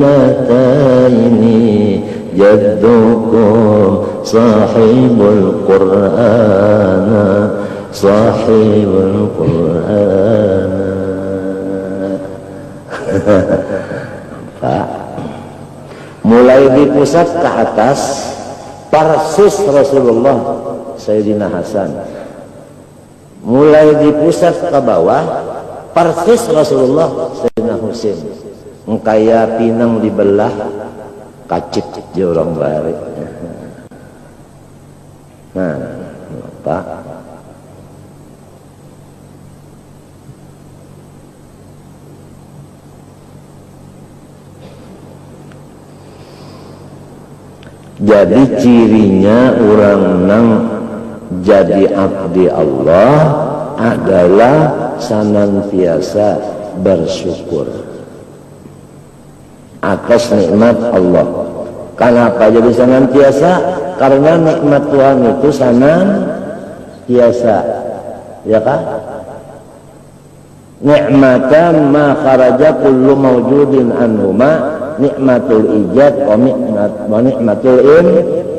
جدكم صاحب القرآن صاحب القرآن. Mulai di pusat ke atas persis Rasulullah Sayyidina Hasan, mulai di pusat ke bawah persis Rasulullah Sayyidina Husain. Engkaya pinang dibelah kacit di orang bari. Nah, apa? Jadi cirinya orang nang jadi abdi Allah adalah senantiasa bersyukur atas nikmat Allah. Kenapa jadi senantiasa? Karena nikmat Tuhan itu senantiasa, ya kan? Nikmatan ma kharaja kullu mawjudin anhuma nikmatul ijad wa nikmatul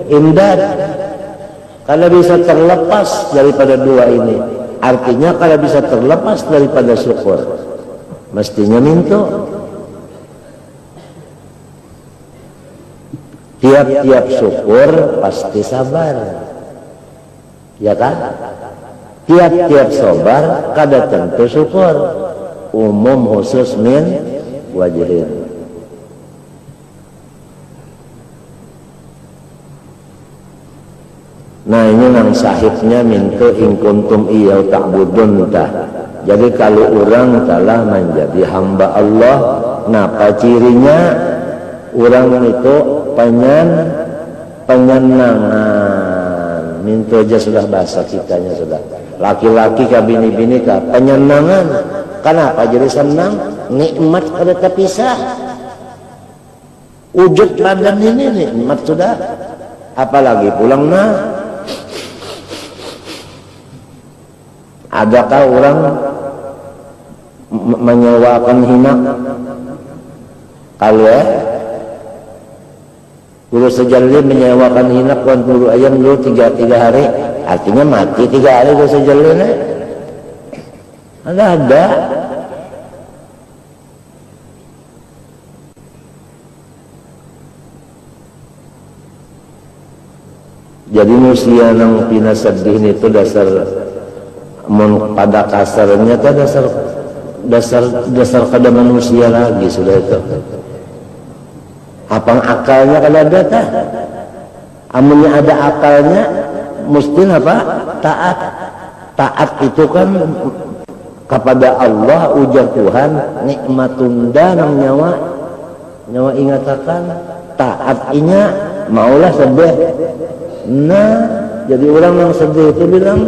imdad. Kalau bisa terlepas daripada dua ini, artinya kalau bisa terlepas daripada syukur, mestinya minta. Tiap-tiap syukur pasti sabar, ya kan? Tiap-tiap sabar kada tentu syukur. Umum khusus min wajihin. Nah ini nang sahibnya minta in kuntum iyau ta'budun tah. Jadi kalau orang telah menjadi hamba Allah, napa cirinya? Orang itu penyenangan. Minta aja sudah bahasa kitanya sudah. Laki-laki ke bini-bini ke penyenangan. Kenapa jadi senang? Nikmat kada terpisah. Wujud badan ini nikmat sudah. Apalagi pulang adakah orang menyewakan hinak? Kalau Guru sejalli menyewakan hinak kawan bulu ayam dulu 3 hari, artinya mati 3 hari guru sejalli ada. Jadi manusia nang pina sedih itu dasar pada kasarnya itu dasar kada manusia lagi sudah itu. Apang akalnya kada ada tah. Amunnya ada akalnya mesti apa? Taat. Taat itu kan kepada Allah ujar Tuhan nikmatun danang nyawa ingatakan taatnya maulah sedih. Nah, jadi orang yang sedih itu bilang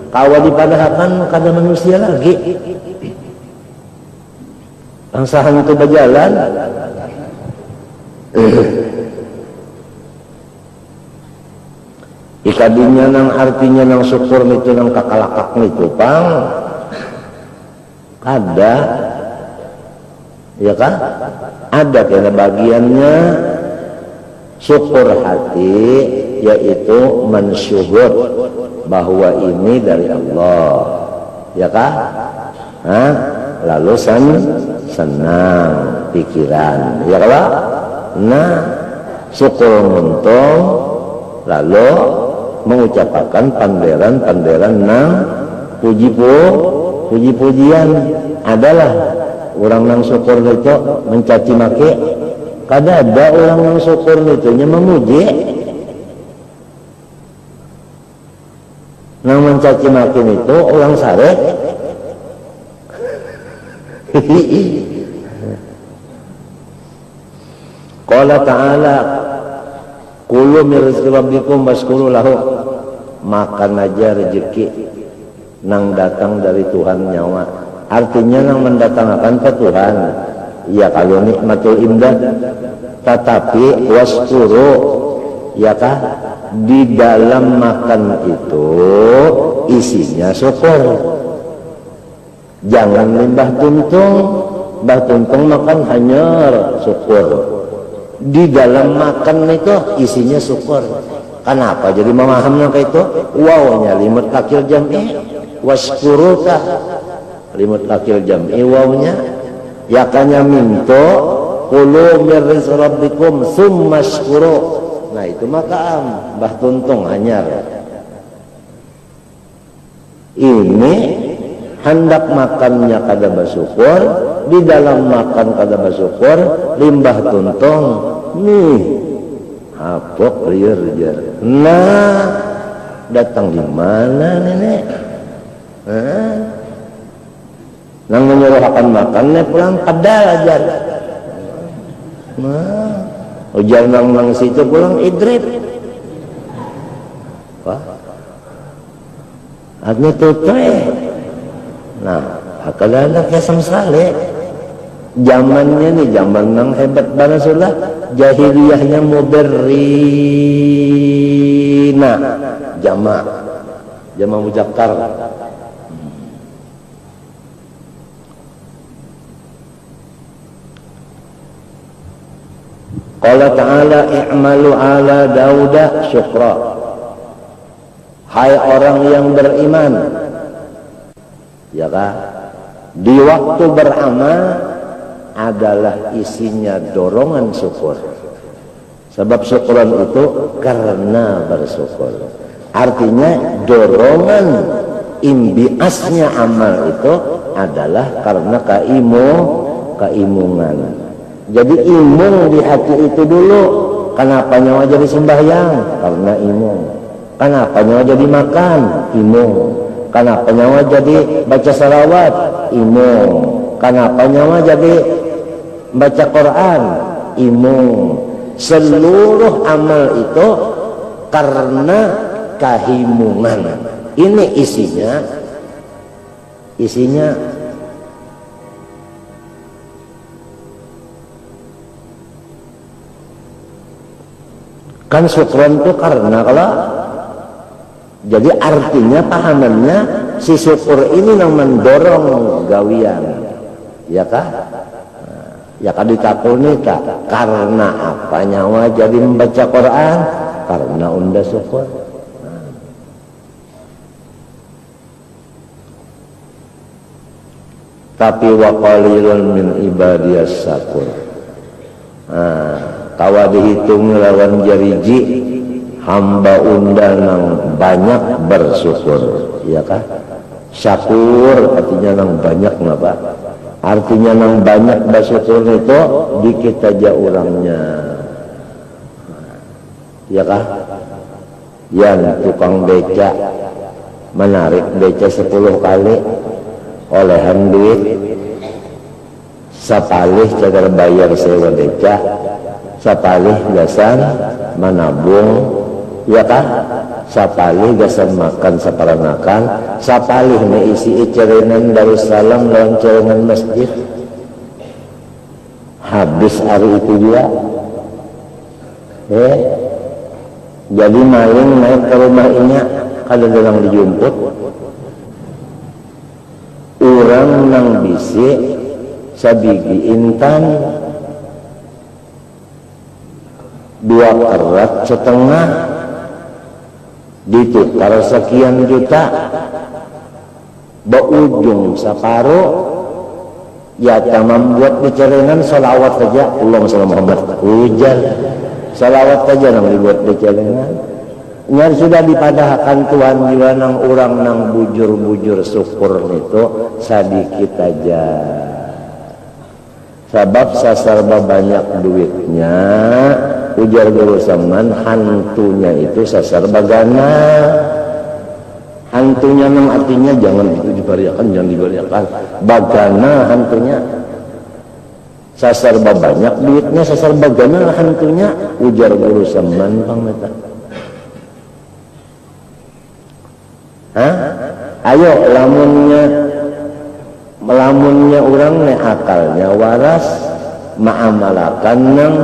kawa dipadahkan kada manusia lagi. Angsahan itu berjalan. Ikadinya nang artinya nang syukur itu nang kakalakak itu pang ada ya kan ada kena bagiannya syukur hati yaitu mensyuhud bahwa ini dari Allah ya kan lalu senang pikiran ya kan. Nah, syukur muntung lalu mengucapkan panderan nang puji-pujian adalah orang nang syukur itu mencaci maki. Kada ada orang nang syukur itu nya memuji. Nang mencaci maki itu orang sare. Qala ta'ala kulu min rizqi rabbikum washkuru lahu. Makan aja rezeki nang datang dari Tuhan nyawa. Artinya nang mendatangkan ke Tuhan. Ya kalau nikmatul imdad. Tetapi washkuru ya kah? Di dalam makan itu isinya syukur. Jangan limbah tuntung. Bah tuntung makan hanyar syukur. Di dalam makan itu isinya syukur. Kenapa jadi memahamnya kayak itu? Wawnya limut kakil jam'i washkuruka limut kakil jam'i wawnya yakanya minto kulu min rizqi rabbikum summa shkuru. Nah itu makaam bah tuntung hanyar. Ini hendak makannya kada bersyukur, di dalam makan kada bersyukur, limbah tuntung nih hapok liar. Nah datang di mana nenek? Nang menyuruh akan makan pulang pedal aja. Nah ujar nang situ pulang idrip. Wah artinya tutre. Nah, akal-akal kesam sekali. Zamannya nih, zaman yang hebat banget sudah. Jahiliyahnya muberrina. Jama mujakkar. Qala ta'ala i'malu ala Dauda syukra. Hai orang yang beriman, ya kan? Di waktu beramal adalah isinya dorongan syukur. Sebab syukuran itu karena bersyukur. Artinya dorongan imbiasnya amal itu adalah karena keimungan. Jadi imung di hati itu dulu. Kenapa nyawa jadi sembahyang? Karena imung. Kenapa nyawa jadi makan? Imung. Kenapa nyawa jadi baca salawat? Imung. Kenapa nyawa jadi baca Quran? Imung. Seluruh amal itu karena kehimungan. Ini isinya kan syukron itu karena kalau jadi artinya pahamannya si syukur ini yang mendorong gawian, ya kah? Ya kah ditakul nikah karena apa nyawa jadi membaca Quran? Karena unda syukur. Tapi wa qalilun min ibadiyas syakur. Kawa dihitung lawan jariji hamba unda nang banyak bersyukur, ya kah? Syakur artinya nang banyak ngapa? Artinya nang banyak bersyukur itu dikit aja orangnya, ya kah? Yang tukang beca menarik beca 10 kali olehan duit sapalih cadar bayar sewa beca, sapalih gasan menabung, ya kah? Sapalih gasan makan saparanakan, sapalih isi cerenan Darussalam lawan cerenan masjid. Habis hari itu juga jadi maling naik ke rumah inya kalau dalam dijemput orang nang bisi sabigi intan 2 kerat setengah ditukar sekian juta berujung separuh ya membuat bicarenan salawat saja Allahumma shalli Muhammad hujan salawat saja nang dibuat bicarenan yang sudah dipadahkan Tuhan jiwa nang orang nang bujur-bujur syukur itu sedikit aja sebab sasarba banyak duitnya ujar guru Saman hantunya itu sasarba gana hantunya nang artinya jangan itu dibariakan jangan dibariakan bagana hantunya sasarba banyak duitnya sasarba gana hantunya ujar guru Saman pangmeta. Ayo lamunnya orang ne akalnya waras ma'amalakan nang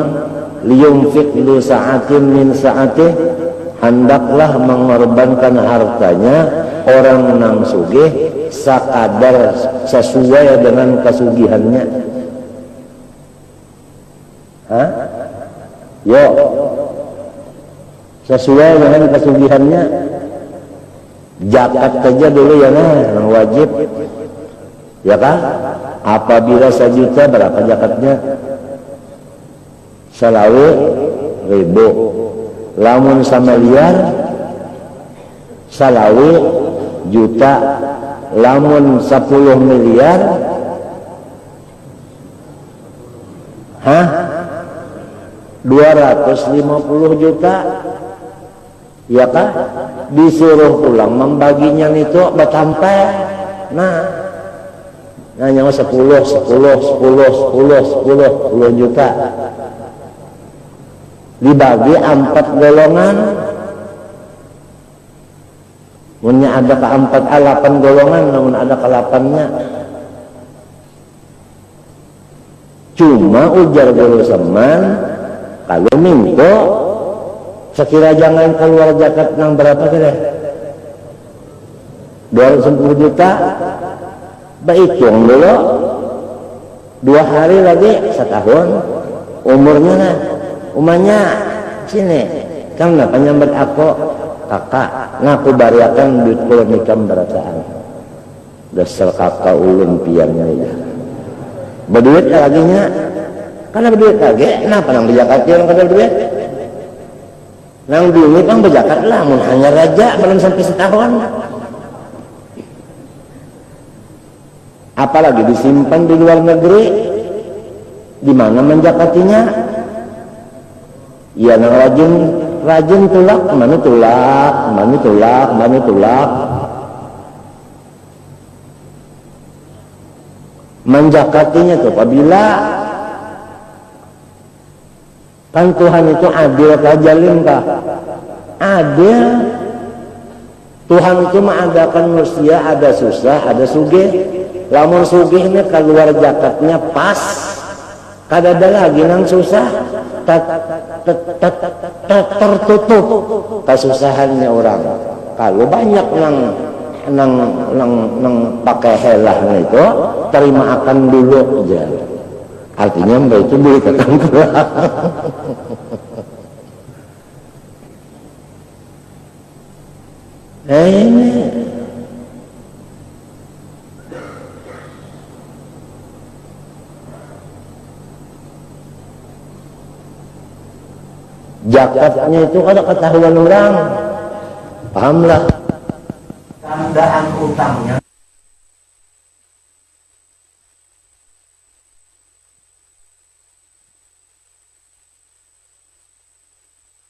liyumfik lu sa'atin min sa'atih hendaklah mengorbankan hartanya orang nang sugih sakadar sesuai dengan kesugihannya. Yo sesuai dengan kesugihannya. Zakat saja dulu ya yang wajib, ya kan? Apabila 1 juta berapa zakatnya? 1.000.000. Lamun sama liar 1 juta. Lamun 10 miliar 250 juta. Ya kan? Disuruh pulang membaginya itu bertampai. Nah nyawa 10 juta dibagi 4 golongan. Punya ada ke 8 golongan, namun ada ke 8-nya. Cuma ujar guru Saman kalau minto sekira jangan keluar zakat nang berapa kira 210 juta berhitung dulu 2 hari lagi setahun umurnya sini kan kenapa nyambat aku kakak ngaku bariakan duit kulo nikam berataan dasar kakak ulun piannya ya berduit lagi nya karena berduit lagi kenapa nang dijakati orang kada duit nang duit kan berzakat lah mun hanya raja belum sampai setahun apalagi disimpan di luar negeri di mana menjakatinya ya nang rajin rajin tulak, mana tulak. Menjakatinya tuh apabila kan Tuhan itu adil kah, jalim kah? Adil. Tuhan itu mengadakan manusia ada susah, ada sugih. Lamun sugih ini keluar zakatnya pas, kadada lagi nang susah, tertutup kesusahannya orang. Kalau banyak nang pakai helah itu, terima akan dulu aja. Artinya mbak itu beli kekan pulang. Ini zakatnya itu ada ketahuan orang, pahamlah tandaan utangnya.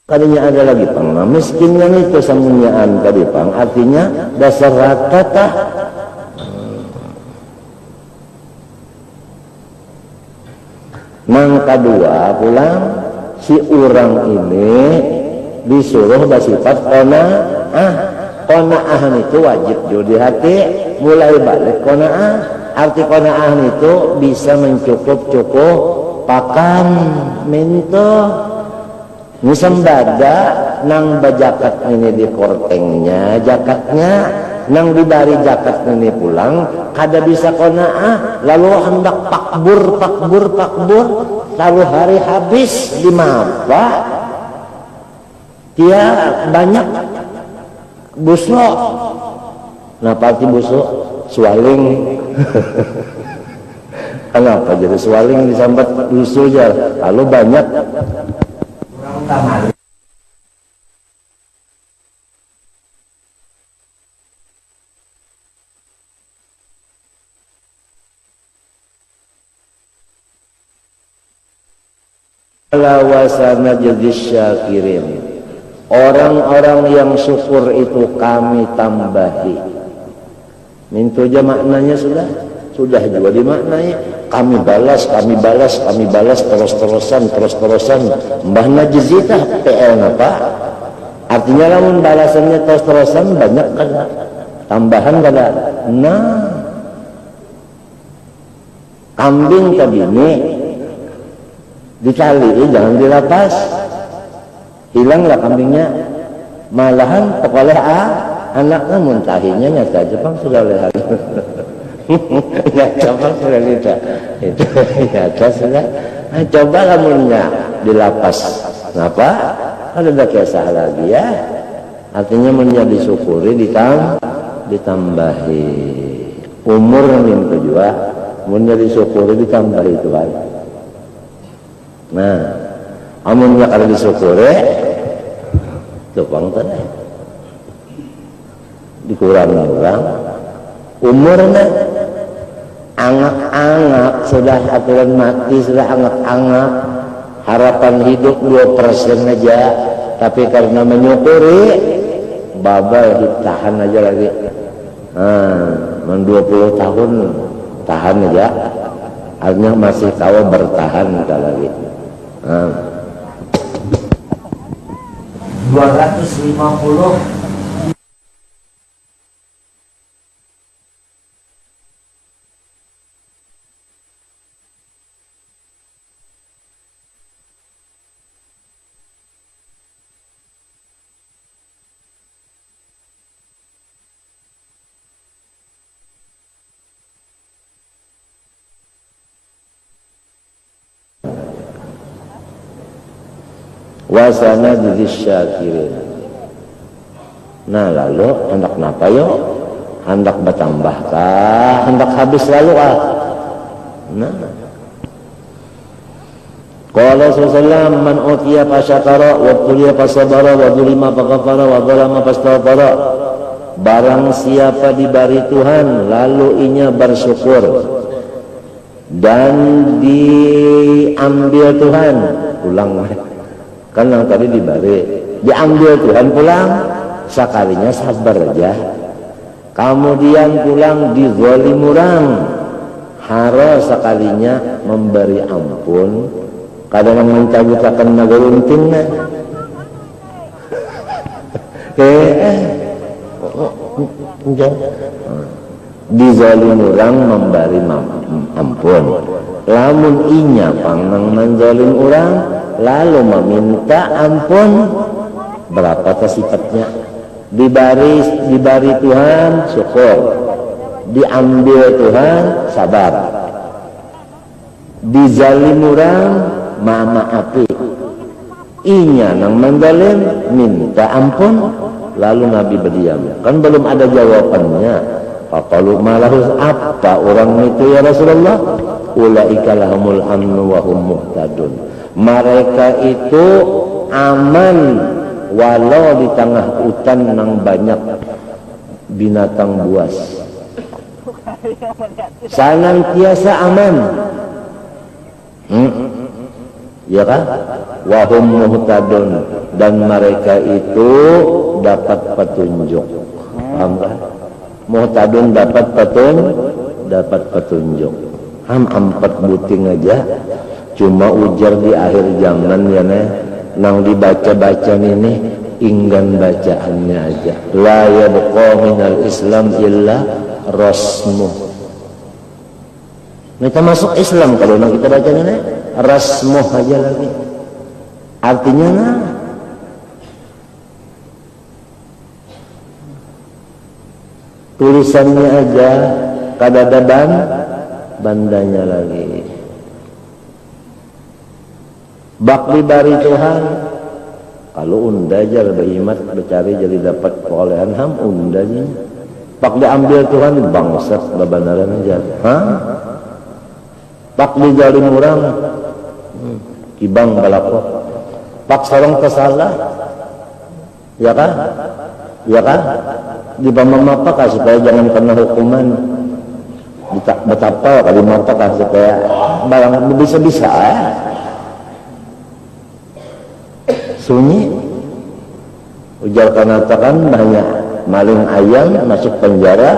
Kadinya ada lagi pang, nah, miskin yang itu samunyaan tadi pang, artinya dasar rata tah. Nang kedua pulang si orang ini disuruh bersifat qanaah itu wajib judi hati, mulai balik qanaah. Arti qanaah itu bisa mencukup pakan minto. Nisembada nang bajakat ini di kortengnya jakatnya, nang dibari jakat ini pulang kada bisa qanaah, lalu hendak pakbur lalu hari habis di mapa dia banyak busuk. Nah parti busuk swaling. Kenapa jadi swaling disambat busuk aja, lalu banyak utama. Lawasana jadi syakirin, orang-orang yang syukur itu kami tambahi. Mintu aja maknanya sudah juga dimaknai. Kami balas terus-terusan mbahna jezitah PL apa? Artinya lamun balasannya terus-terusan banyak kada, tambahan kada. Nah, kambing tadi ini dicali, jangan dilapas, hilanglah kambingnya. Malahan oleh anaknya muntahinya nyata Jepang sudah oleh nyata Jepang sudah tidak itu nyata sudah. Nah, coba lamunnya dilapas, kenapa? Ada kisah lagi ya. Artinya menjadi syukuri ditambahi umur yang kedua, menjadi syukuri ditambahi Tuhan. Nah, amunnya kalau disyukuri Jepang tadi dikurangi orang umurnya angak-angak sudah aturan mati, sudah angak-angak, harapan hidup 2% aja, tapi karena menyukuri babal ditahan aja lagi. 20 tahun tahan aja, artinya masih tahu bertahan lagi. 250 wasana syakirin. Nah lalu hendak napa yo? Hendak bertambah kah? Hendak habis lalu Nah, qala sallallahu man utiya fasyakara wa tuliya fasabara wa dzulima faghafara wa dzalama fastaghfara. Barang siapa diberi Tuhan lalu inya bersyukur dan diambil Tuhan, ulang kan yang tadi diberi diambil Tuhan pulang, sekalinya sabar aja. Kemudian pulang dizalim orang, haro sekalinya memberi ampun, kadang mencabutakan nagaruntingna. Dizalim orang memberi ampun, lamun inya pangnang menzalim orang lalu meminta ampun, berapa sifatnya? Dibari Tuhan syukur, diambil Tuhan sabar, dizalim orang maafi, inya nang menzalim minta ampun, lalu Nabi berdiam. Kan belum ada jawabannya. Faqalu malahus, apa orang itu ya Rasulullah? Ulaika lahumul amnu wa hum muhtadun. Mereka itu aman walau di tengah hutan nang banyak binatang buas. Senantiasa aman. Ya kan? Wa hum muhtadun, dan mereka itu dapat petunjuk. Paham kan? Muhtadun dapat petunjuk. Ampat buting aja cuma ujar di akhir zaman ya nang dibaca-baca ini inggan bacaannya aja. La yabqa minal Islam illa rasmuh. Kita masuk Islam kalau nang kita baca ini rasmuh aja lagi. Artinya tulisannya aja, kadada bandanya lagi. Bak dibari Tuhan, kalau unda aja lebih imat bercari jadi dapat perolehan ham unda aja. Bak diambil Tuhan bangsat babanaran aja. Bak dijalim orang, kibang balako. Bak sarong kesalah, ya kan? Ya kan? Di pamamapa supaya jangan kena hukuman. Betapa kali mata supaya barang bisa-bisa sunyi. Ujar kanatakan banyak maling ayam masuk penjara,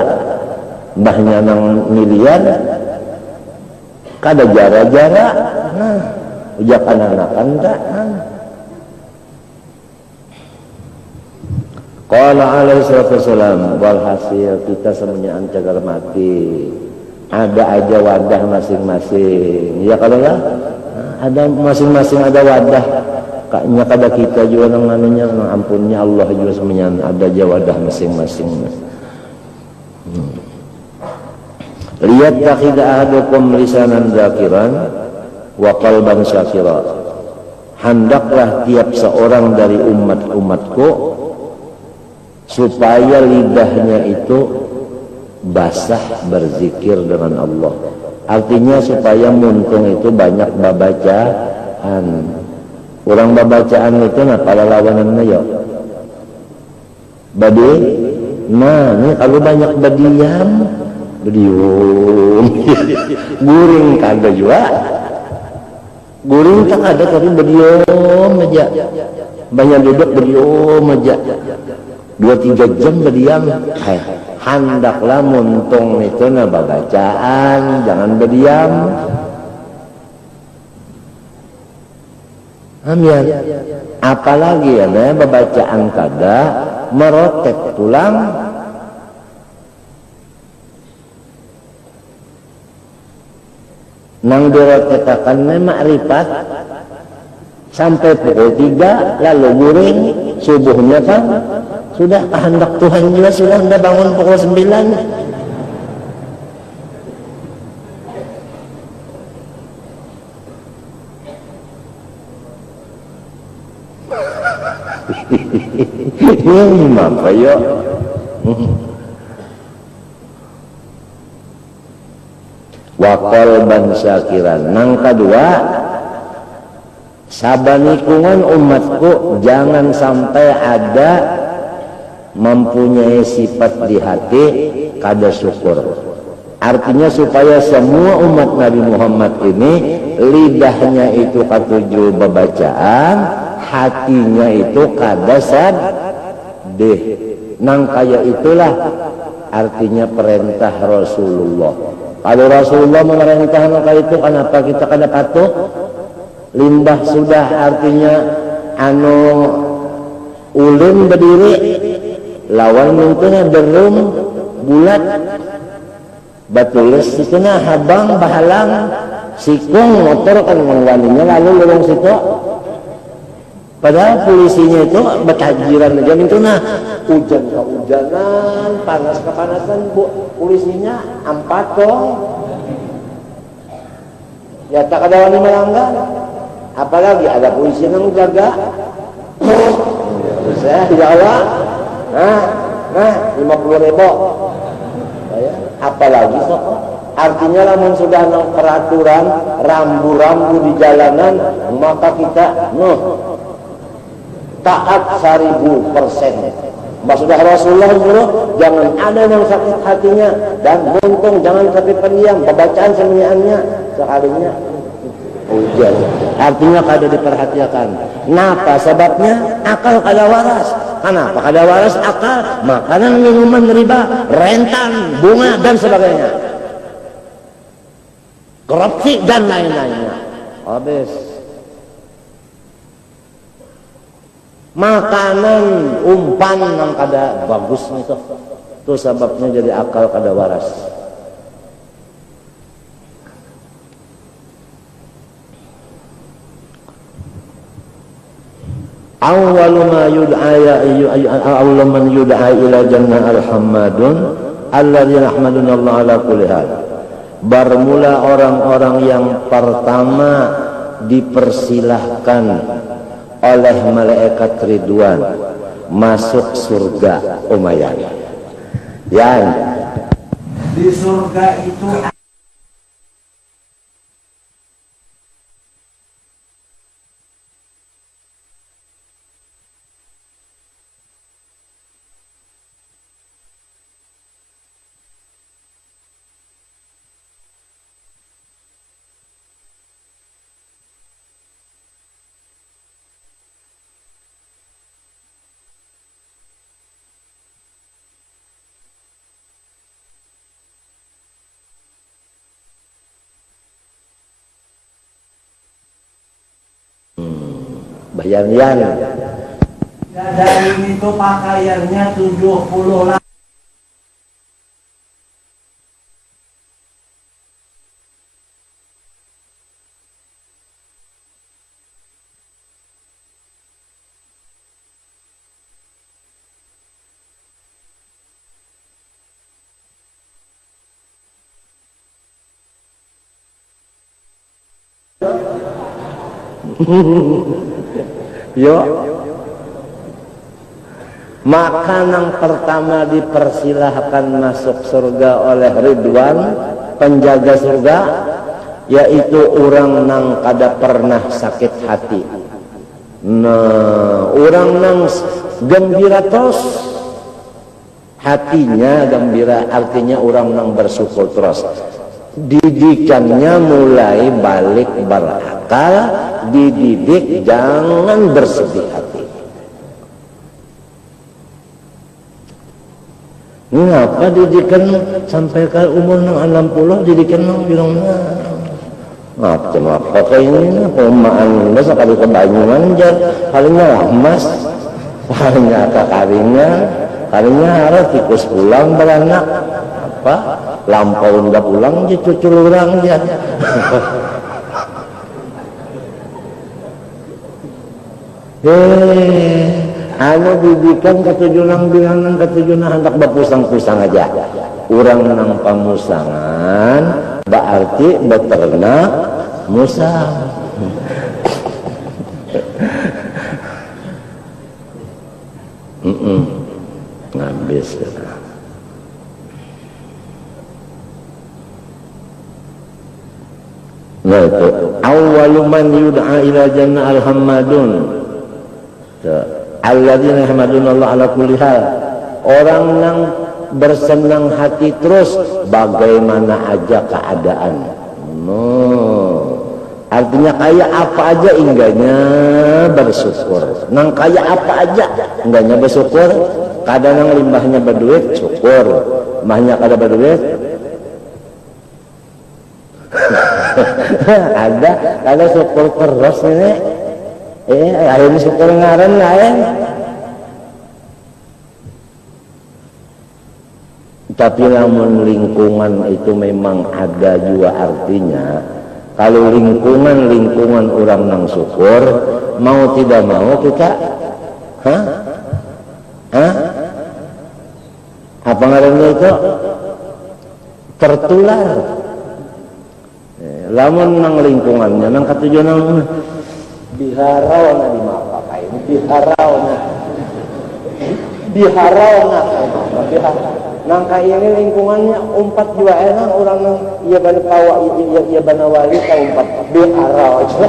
mbahnya nang miliar kada jara-jara. Ujar kananakan tak. Qala alaihi salatu wassalam, walhasil kita semuanya cagar mati, ada aja wadah masing-masing. Ya kalau ya ada masing-masing ada wadah. Kaknya kada kita juga nang anunya, nang ampunnya Allah juga semuanya ada aja wadah masing-masing. Lihat takhida ahadukum lisanan zakiran wa qalban syakira. Hendaklah tiap seorang dari umatku supaya lidahnya itu basah berzikir dengan Allah. Artinya supaya muntung itu banyak babacaan. Orang babacaan itu nah pala lawanannya ya badi. Nah ini kalau banyak badiam guring kada juga, guring tak ada tapi badiam aja, banyak duduk badiam aja 2-3 jam berdiam. Hendaklah muntung itu na babacaan, jangan berdiam. Amin. Apalagi ya babacaan kada merotek tulang. Nang dirotekakan makrifat sampai pukul 3 lalu guring subuhnya kan sudah kehendak Tuhan juga sudah anda bangun pukul 9. Ini apa ya? Wa qalban syakiran. Nang kedua, sabanikungan umatku jangan sampai ada mempunyai sifat di hati kada syukur. Artinya supaya semua umat Nabi Muhammad ini lidahnya itu katuju babacaan, hatinya itu kadasad deh. Nang kaya itulah artinya perintah Rasulullah. Kalau Rasulullah memerintahkan kayak itu, kenapa kita kada patuh? Limbah sudah artinya anu ulun berdiri lawan mintuna derum bulat batulis situna habang bahalang sikung motor kan mengwaninya lalu lorong situ. Padahal polisinya itu betajiran aja mintuna hujan kehujanan, panas kepanasan, polisinya ampat dong. Ya tak ada wani melanggar. Apalagi ada polisi yang jaga. Saya tidak Allah. Nah 50.000. Apalagi sok. Artinya lamun sudah nang peraturan rambu-rambu di jalanan, maka kita taat 1000%. Maksudnya Rasulullah suruh jangan ada yang sakit hatinya dan muntung jangan sampai pendiam pembacaan semuanya sekalinya hujan. Artinya kada diperhatikan. Kenapa? Sebabnya akal kada waras. Kenapa kada waras akal? Makanan, minuman, riba, rentan, bunga dan sebagainya, korupsi dan lain-lainnya. Habis. Makanan umpan yang kada bagus itu sebabnya jadi akal kada waras. Awwalu ma yud'a ila jannah al-hammadun alladzina ahmaduna Allah ala kulli hal. Bermula orang-orang yang pertama dipersilahkan oleh malaikat Ridwan masuk surga Umayyah. Yang di surga itu bayan-bayan. dari itu pakaiannya 70 lah. Yo, maka yang pertama dipersilahkan masuk surga oleh Ridwan, penjaga surga, yaitu orang nang kada pernah sakit hati. Nah, orang nang gembira terus, hatinya gembira, artinya orang nang bersyukur terus. Didikannya mulai balik berakal, dididik jangan bersedih hati. Ngapa didikan sampai ke umur 60 didikan nang bilang ngapa kayak ini pemaan masa kali kebanyakan jar palingnya emas palingnya kalinya harus tikus pulang beranak apa lampau nggak pulang je cucu lurang je. Anu didikan ketujuan bilangan ketujuan hendak berpusang-pusang aja. Urang nang pamusangan berarti beternak musang. Ngabis kita. Nah itu awwalu man yud'a ila jannah al-hammadun alladzina yahmaduna Allah ala kulli hal. Orang yang bersenang hati terus bagaimana aja keadaan. Artinya kaya apa aja enggaknya bersyukur. Nang kaya apa aja enggaknya bersyukur. Kadang nang limbahnya berduit syukur, limbahnya kada berduit ada kalau syukur terus ini akhirnya syukur ngaran lain. Tapi namun lingkungan itu memang ada juga artinya. Kalau lingkungan orang nang syukur, mau tidak mau kita apa ngarannya itu tertular. Lamun nang lingkungannya nang katujuan nang biharaona di mapaka ini biharaona nang kaya ini lingkungannya umpat juga enak orang nang iya bana kawa iya bana wali ka umpat biharaona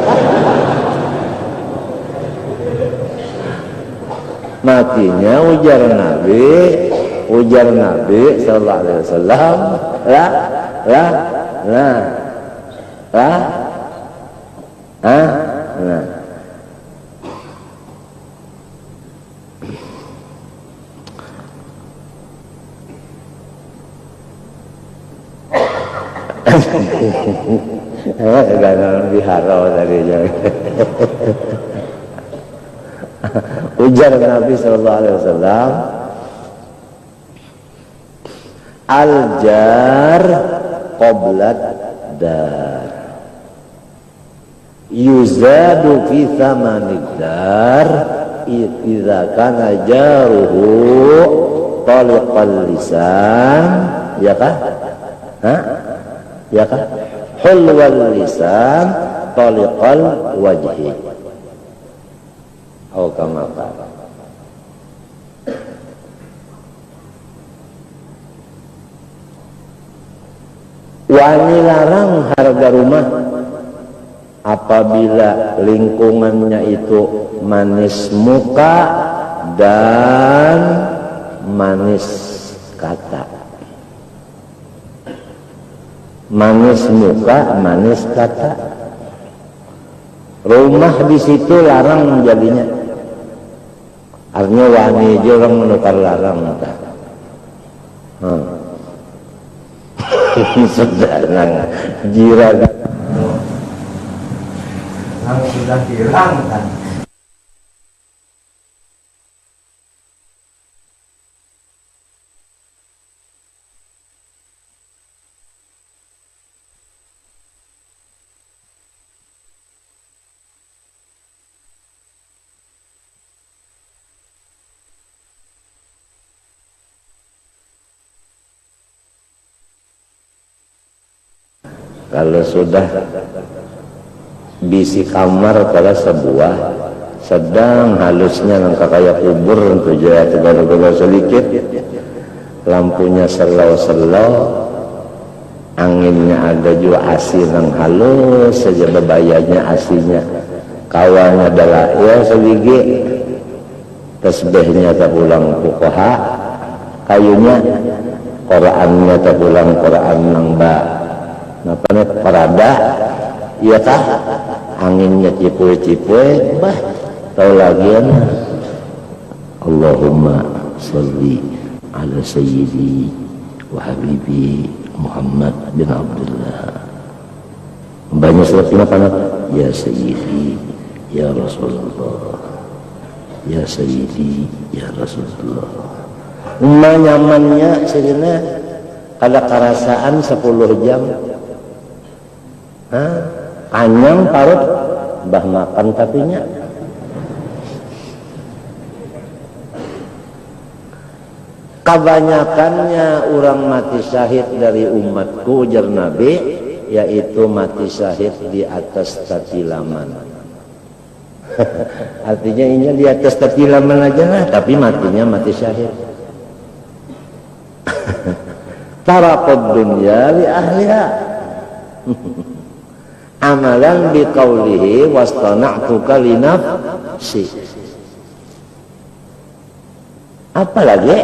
matinya ujar Nabi sallallahu alaihi wasallam Ganang bihara tadi ujar Nabi sallallahu alaihi wasallam al-jar qablat dar yuzadu fi thamanid dar idza kana jaruhu taliqal lisan ya kah ya kah hulwal lisan taliqal wajhi atau kama qala wani larang harga rumah apabila lingkungannya itu manis muka dan manis kata. Manis muka, manis kata. Rumah di situ larang jadinya. Artinya wani aja orang menukar larang. Sudah nang jiran. Nang sudah dihilangkan. Kalau sudah bisi kamar pada sebuah sedang halusnya nangka kayak kubur untuk jaya tegar-tegar sedikit lampunya selau-selau anginnya ada juga asir yang halus saja bebayanya aslinya kawannya adalah ya sedikit tasbihnya tak pulang pukoha kayunya Qurannya tak pulang Quran nang ba napanya parada iya kah anginnya cipoy-cipoy bah tahu lagi na Allahumma salli ala sayyidi wa habibi Muhammad bin Abdullah banyak suratnya apa ya sayyidi ya Rasulullah ya sayyidi ya Rasulullah nyamannya sebenarnya ada kerasaan 10 jam panjang parut bah makan tapinya kebanyakannya orang mati syahid dari umatku ujar Nabi yaitu mati syahid di atas tatilaman artinya ini di atas tatilaman aja lah tapi matinya mati syahid taraqad dunya li ahliha amalan biqaulihi wastana'tuka li nafsi apalagi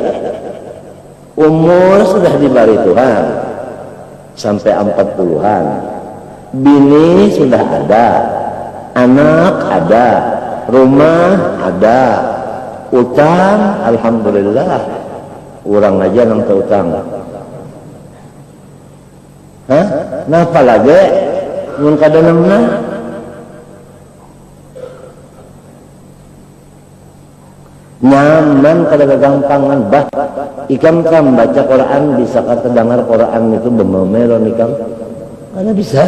umur sudah diberi Tuhan sampai 40-an bini sudah ada, anak ada, rumah ada, utang alhamdulillah urang aja nang utang. Hah? Napa lagi mun kadanamna? Nyaman kada gagampangan bah ikam kam baca Quran bisa kata dengar Quran itu bememeron ikam kada bisa.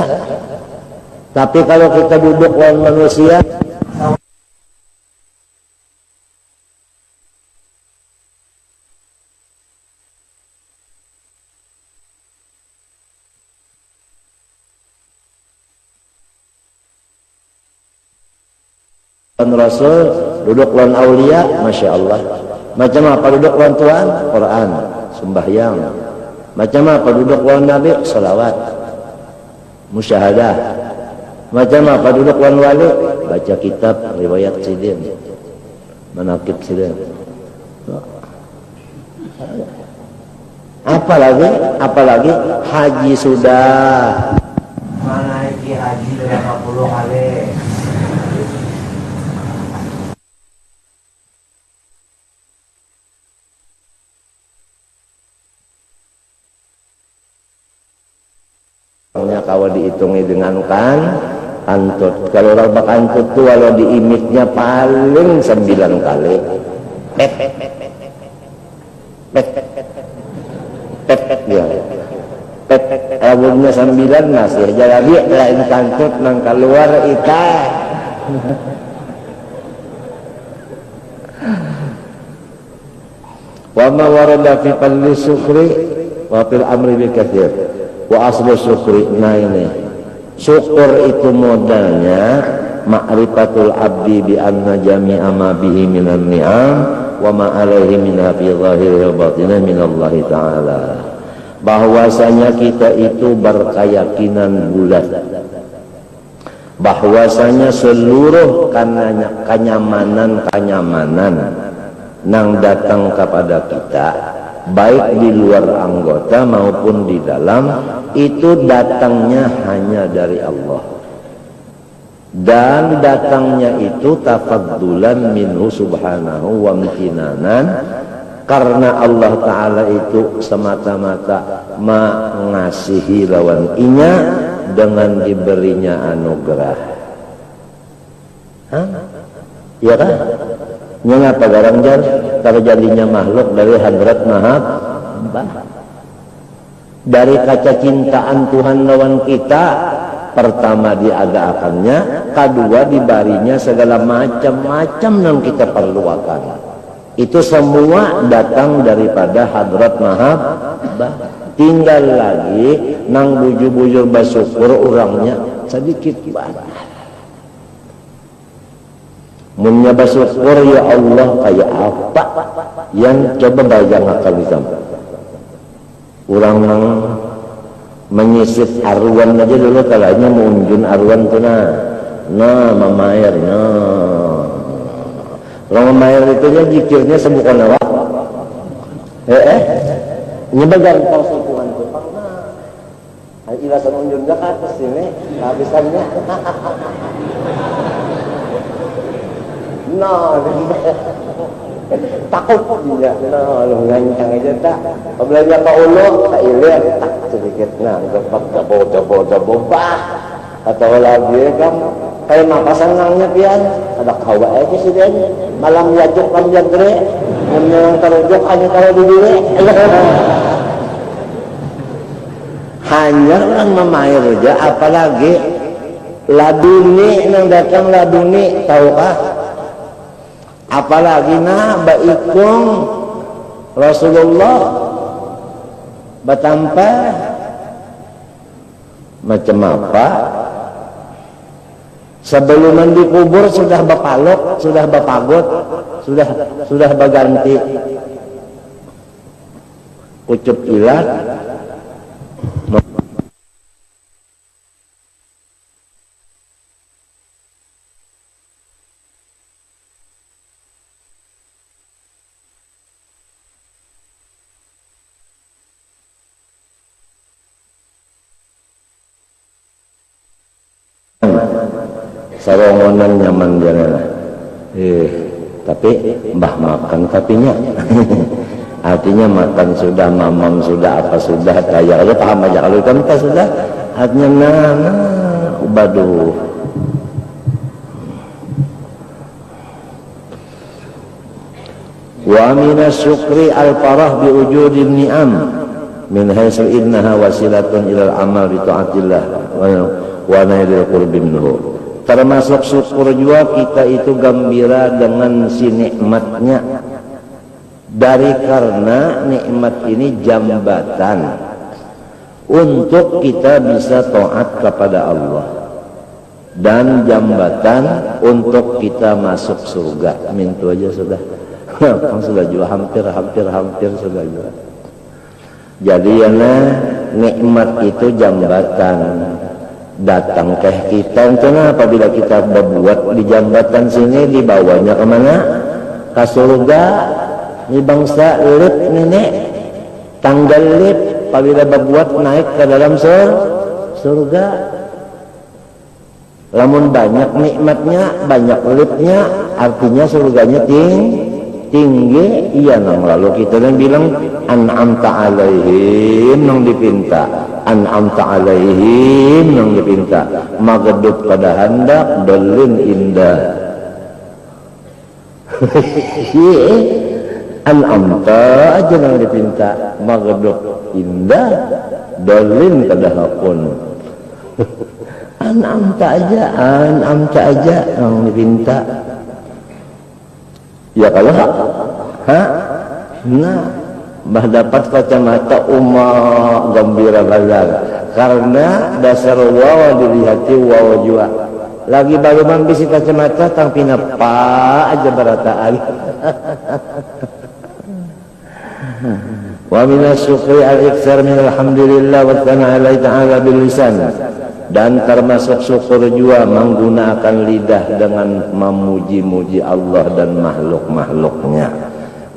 Tapi kalau kita duduk lawan manusia Rasul duduk lawan aulia, masya Allah. Macam apa duduk lawan Tuhan? Quran, sembahyang. Macam apa duduk lawan Nabi? Salawat, musyahadah. Macam apa duduk lawan wali? Baca kitab riwayat sidin, manaqib sidin. Apalagi haji sudah. Menaiki haji 50 kali. Kalau dihitungi dengan kantut, kalau raba kantut itu walau diimitnya paling 9 kali. Ya. Awalnya 9 masih jadi lain kantut nang keluar ita. Wa ma warada fi qalli syukri wa fil amri bil katsir. Wa aslu syukri, nah ini syukur itu modalnya ma'rifatul abdi bi anna jami'a ma bihi minan ni'am wa ma alaihi minha fi zahiri wa batinah minallahi ta'ala. Bahwasanya kita itu berkeyakinan bulat bahwasanya seluruh kenyamanan nang datang kepada kita baik di luar anggota maupun di dalam itu datangnya hanya dari Allah, dan datangnya itu tafaddulan minhu subhanahu wa amtinanan, karena Allah Ta'ala itu semata-mata mengasihi lawan inya dengan diberinya anugerah. Hah? Ya kan? Ngapa garang jar terjadinya makhluk dari hadrat mahab dari kaca cintaan Tuhan lawan kita. Pertama diadakannya, kedua dibarinya segala macam-macam yang kita perlukan. Itu semua datang daripada hadrat mahab. Tinggal lagi nang bujur-bujur bersyukur orangnya sedikit banget. Munya bersyukur ya Allah kayak apa yang coba bayang akal kita. Orang nang menyisip arwan aja dulu kalanya munjun arwan tu nah mamair orang mamair itu aja jikirnya sebukan awak nyebagan kau sebukan tu ilasan munjun ke atas sini habisannya takut dia lu ngancang aja tak apabila ke ulu tak ilir tak sedikit gepak jabo atau lagi kan kayak mapasan nangnya pian ada kawa aja sih dia malam yajuk kan jagre yang terujuk hanya kalau di diri hanya orang memair aja, apalagi laduni yang datang laduni tahukah? Apalagi baikung Rasulullah batampa macam apa sebelum dikubur sudah bapalok, sudah bapagot, sudah baganti ucup ilat sarongonan nyaman jangan. Tapi mbah makan tapinya. Artinya makan sudah, mamam sudah, apa sudah, kaya aja paham aja. Kalau ikan mentah sudah, artinya baduh. Wa minas syukri al-farah bi wujudin ni'am min haitsu innaha wasilatun ilal amal bi taatillah wa nailil qurbi minhu. Termasuk syukur juga kita itu gembira dengan si nikmatnya. Dari karena nikmat ini jambatan untuk kita bisa taat kepada Allah dan jambatan untuk kita masuk surga. Mintu aja sudah. Sudah juga hampir sudah juga. Jadi ya nikmat itu jambatan datang ke kita. Karena apabila kita berbuat di jambatan sini, dibawanya kemana? Ke surga. Ini bangsa lip nenek tanggal lip apabila berbuat naik ke dalam surga. Lamun banyak nikmatnya, banyak lipnya, artinya surganya tinggi. Iya nang lalu kita dan bilang an'amta alaihim nang dipinta, an'amta alaihim nang dipinta, magedut pada handak dolin indah. An'amta aja nang dipinta, magedut indah, dolin kadahapun. An'amta aja nang dipinta. Ya kalau nah bah dapat kacamata umat gembira bazar karena dasar wawa dilihati wawa jua lagi baru mambisi kacamata tang pinapa aja barataan. Wa minas syukri al-iksar min alhamdulillah wa thana alaihi ta'ala bil lisan. Dan termasuk syukur juga menggunakan lidah dengan memuji-muji Allah dan makhluk-makhluknya.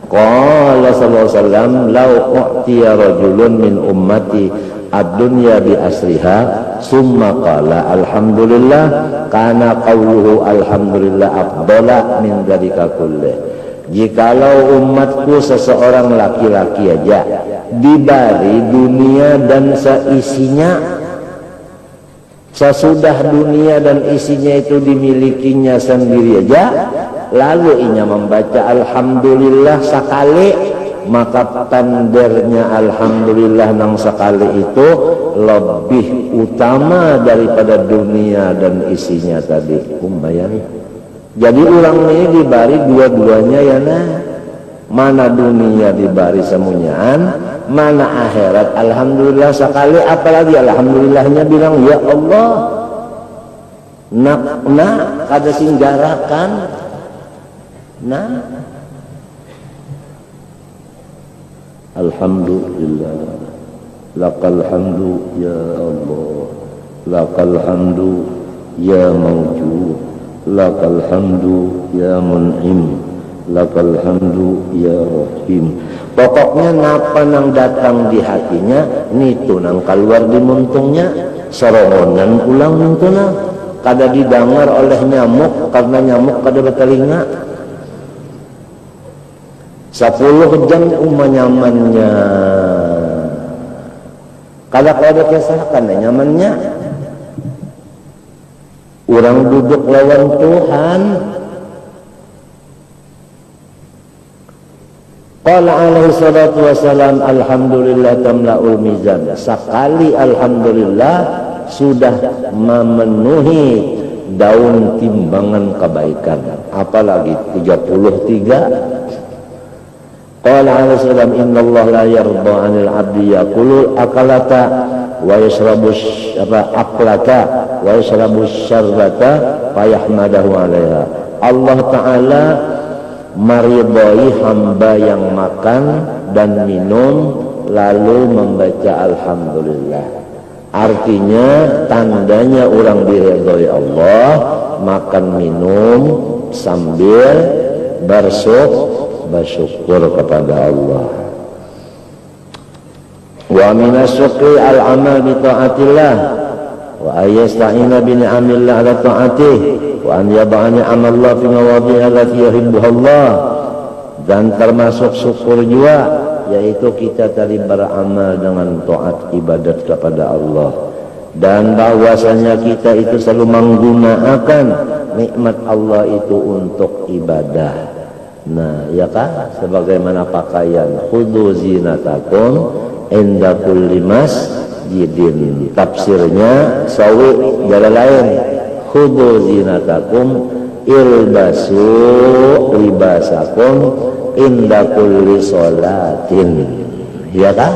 Qala sallallahu alaihi wasallam, "Lau u'tiya rajulun min ummati ad-dunya bi asriha, summa qala alhamdulillah, kana qawluhu alhamdulillah afdala min dzalika kullih." Jikalau umatku seseorang laki-laki aja diberi dunia dan seisinya, sesudah dunia dan isinya itu dimilikinya sendiri aja, lalu inya membaca alhamdulillah sekali, maka tandernya alhamdulillah nang sekali itu lebih utama daripada dunia dan isinya tadi. Bayang. Jadi orang ini dibari dua-duanya ya nah. Mana dunia dibari semuanyaan, mana akhirat alhamdulillah sekali, apalagi alhamdulillahnya bilang ya Allah nak kada singgarakan alhamdulillah lakal hamdu ya Allah, lakal hamdu ya mawjud, lakal hamdu ya mun'im, lakal hamdu ya rahim. Pokoknya ngapa nang datang di hatinya, nitu nang keluar di muntungnya, serongonan ulang muntuna, kada didengar oleh nyamuk karena nyamuk kada bertelinga. 10 jam nyamannya, kada kesahkan nyamannya. Orang duduk lawan Tuhan. Qala alaihi salatu wassalam alhamdulillah tamla'ul mizan. Sekali alhamdulillah sudah memenuhi daun timbangan kebaikan. Apalagi 33. Qala alaihi salam innallaha la yarda 'anil 'abdi yaqulu akalata wa yashrabu aklata wa yashrabu syarbata fayahmadahu 'alaiha. Allah Ta'ala meridhai hamba yang makan dan minum lalu membaca alhamdulillah. Artinya tandanya orang diridhai Allah, makan minum sambil bersyukur kepada Allah. Wa minas syukri al-amal bi ta'atillah wa ayasta'ina bi ni'amillah ala ta'atih wa an yada'a ni'amallah fi mawadhi'i allati yuhibbuha Allah. Dan termasuk syukur juga yaitu kita tadi beramal dengan taat ibadat kepada Allah, dan bahwasanya kita itu selalu menggunakan nikmat Allah itu untuk ibadah. Nah, ya kan? Sebagaimana pakaian, khudhu zinatakum inda kulli masjidin. Tafsirnya sawi jalan lain. Khudhu zinatakum ilbasu libasakum inda kulli sholatin. Ya kan?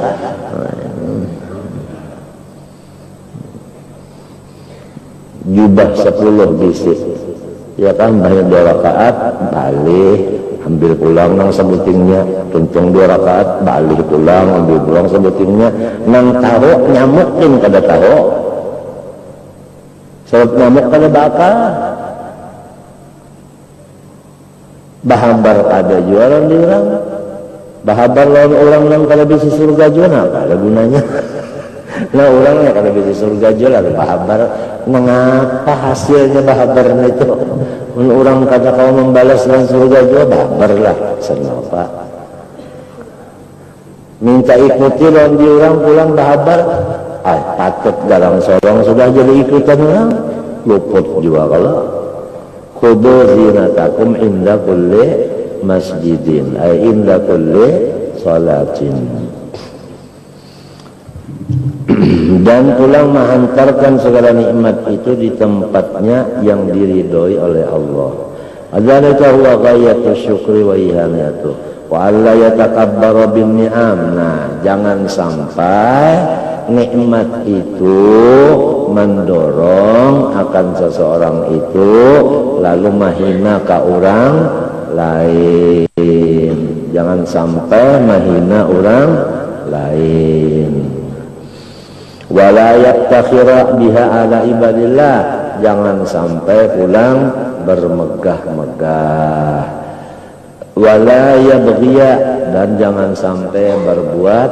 Jubah 10 bisik, ya kan, banyak 2 rakaat balik ambil pulang nang sebutingnya, tuntung 2 rakaat balik pulang ambil pulang sebutingnya, nang taruh nyamukin kada taruh sebab nyamuk kada bakal bahabar kada jualan di orang bahabar lawan orang nang kada bisa surga jualan apa ada gunanya. Nah orangnya kalau bisa surga jualan bahabar, mengapa hasilnya bahabar itu? Orang kata kau membalas dengan surga jualan bahabar lah, kenapa? Minta ikuti lawan di orang pulang bahabar, patut dalam sorong sudah jadi ikutan orang, luput juga kalau. Khudhu zinatakum inda kulli masjidin, inda kulli sholatin. Dan pulang menghantarkan segala nikmat itu di tempatnya yang diridhoi oleh Allah. Adzalika huwa ghayatu syukri wa ihanatu wa alla yatakabbaru bin ni'am. Nah, jangan sampai nikmat itu mendorong akan seseorang itu lalu mahina ke orang lain. Jangan sampai mahina orang lain. Wala yaktakhira biha ala ibadillah. Jangan sampai pulang bermegah-megah. Wala yabghiya, dan jangan sampai berbuat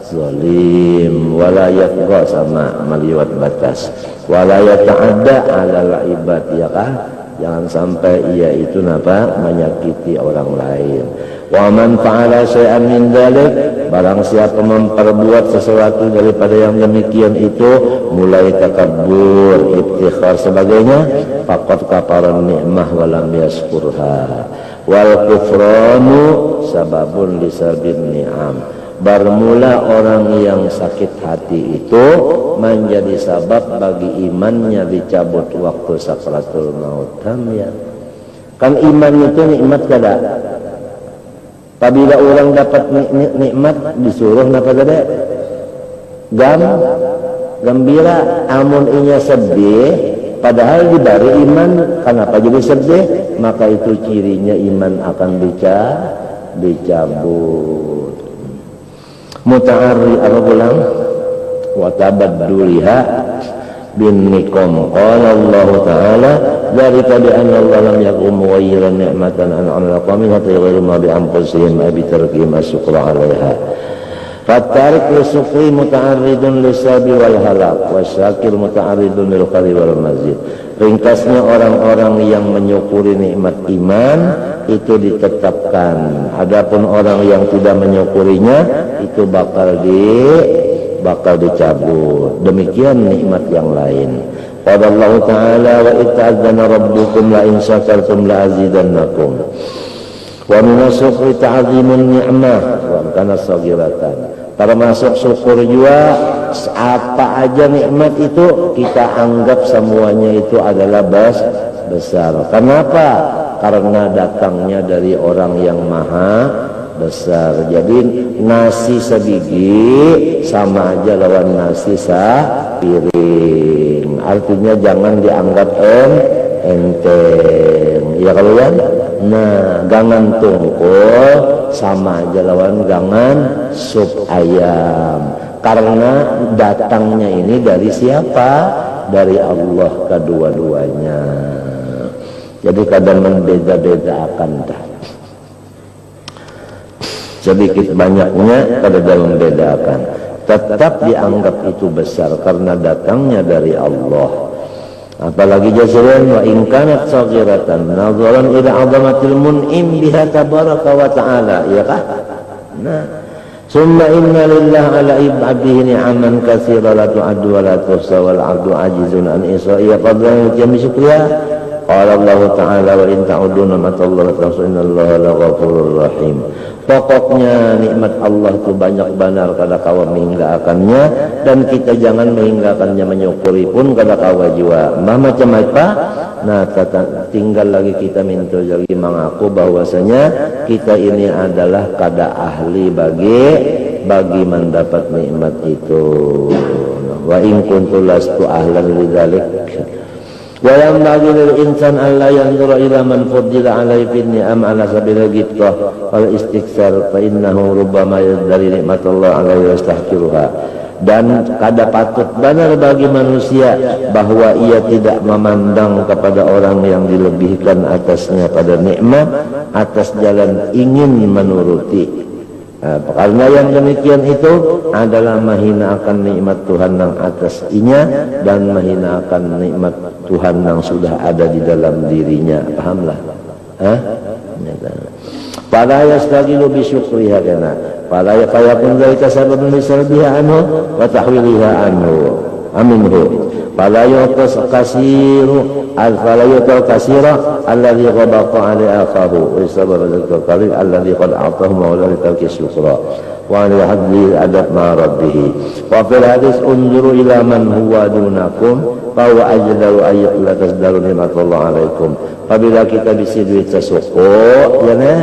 zalim. Wala yatgha, sama meliwat batas. Wala yata'adda ala ibad, ya kan? Jangan sampai ia itu menyakiti orang lain. Wa man fa'ala syai'an min dzalik, barang siapa memperbuat sesuatu daripada yang demikian itu, mulai takabbur, iftikhar sebagainya, faqad kafara ni'mah wa lam yashkurha. Wal kufranu sababun lisabin ni'am. Bermula orang yang sakit hati itu menjadi sabab bagi imannya dicabut waktu sakratul maut. Ya. Kan iman itu nikmat kada? Apabila orang dapat nikmat disuruh napa tadi? Gembira. Amun inya sedih padahal diberi iman, kenapa jadi sedih? Maka itu cirinya iman akan dicabut. Muta'arri apa pulang? Wa tabadduliha bin niqam. Qala Allah Ta'ala dzalika bi anna Allah lam yakum mughayyiran ni'matan an'ama qaumin hatta yughayyiru ma bi anfusihim bi tarkihim asyukra 'alaiha. Fatarik lisukri muta'arridun lisabi wal halak wasyakir muta'arridun lil khari wal mazid. Ringkasnya orang-orang yang menyukuri nikmat iman itu ditetapkan. Adapun orang yang tidak menyukurinya itu bakal dicabut. Demikian nikmat yang lain. Qala Allah Ta'ala wa itta'adzana rabbukum la in syakartum la azidannakum. Wa min syukri ta'zimun ni'mah wa kana saghiratan. Termasuk syukur juga apa aja nikmat itu kita anggap semuanya itu adalah besar. Kenapa? Karena datangnya dari orang yang maha besar. Jadi nasi sebiji sama aja lawan nasi sepiring. Artinya jangan dianggap enteng. Ya kalau kan? Nah, gangan tungkul sama aja lawan gangan sup ayam. Karena datangnya ini dari siapa? Dari Allah kedua-duanya. Jadi kadang membeda-bedakan dah. Sedikit banyaknya kada dalam membedakan. tetap dianggap itu besar karena datangnya dari Allah. Apalagi jazaran wa in kanat saghiratan nadharan ila 'azamatil mun'im biha tabaraka wa ta'ala, ya kah? Nah, summa inna lillahi 'ala ibadihi ni'aman katsira la tu'addu wa la tuhsa wal 'abdu 'ajizun an isra'iya qadran jami syukriya. Qala Allah ta'ala wa in ta'uddu ni'matallahi la tuhsuha innallaha laghafurur rahim. Pokoknya nikmat Allah itu banyak benar kada kawa menghinggakannya, dan kita jangan menghinggakannya, menyukuri pun kada kawa jua. Macam apa? Nah, tinggal lagi kita minta lagi mengaku bahwasanya kita ini adalah kada ahli bagi mendapat nikmat itu. Wa in kuntu lastu ahlan lidzalik. Wa yanbaghi lil insan an la yanzura ila man fuddila alaihi fi ni'am ala sabil ghibtah wal istiksar fa innahu rubbama yadri nikmatullah alaihi yastahqiruha. Dan kada patut benar bagi manusia bahwa ia tidak memandang kepada orang yang dilebihkan atasnya pada nikmat atas jalan ingin menuruti. Karena yang demikian itu adalah menghinakan nikmat Tuhan yang atas inya dan menghinakan nikmat Tuhan yang sudah ada di dalam dirinya. Pahamlah? Fala yastagilu bi syukriha kana fala yakun dzalika sababun lisalbiha anhu wa tahwiliha anhu aminhu fala yutas kasiru fala yutal kasira alladhi ghabaqa ali akhahu wa sabara dzalika qalil alladhi qad a'tahu mawla litalki syukra wa li hadli adab ma rabbih. Wa fil hadis unzuru ila man huwa dunakum fa huwa ajdaru ayyulla tasdaru ni'matullah alaikum. Apabila kita bisi duit sesuko ya nah,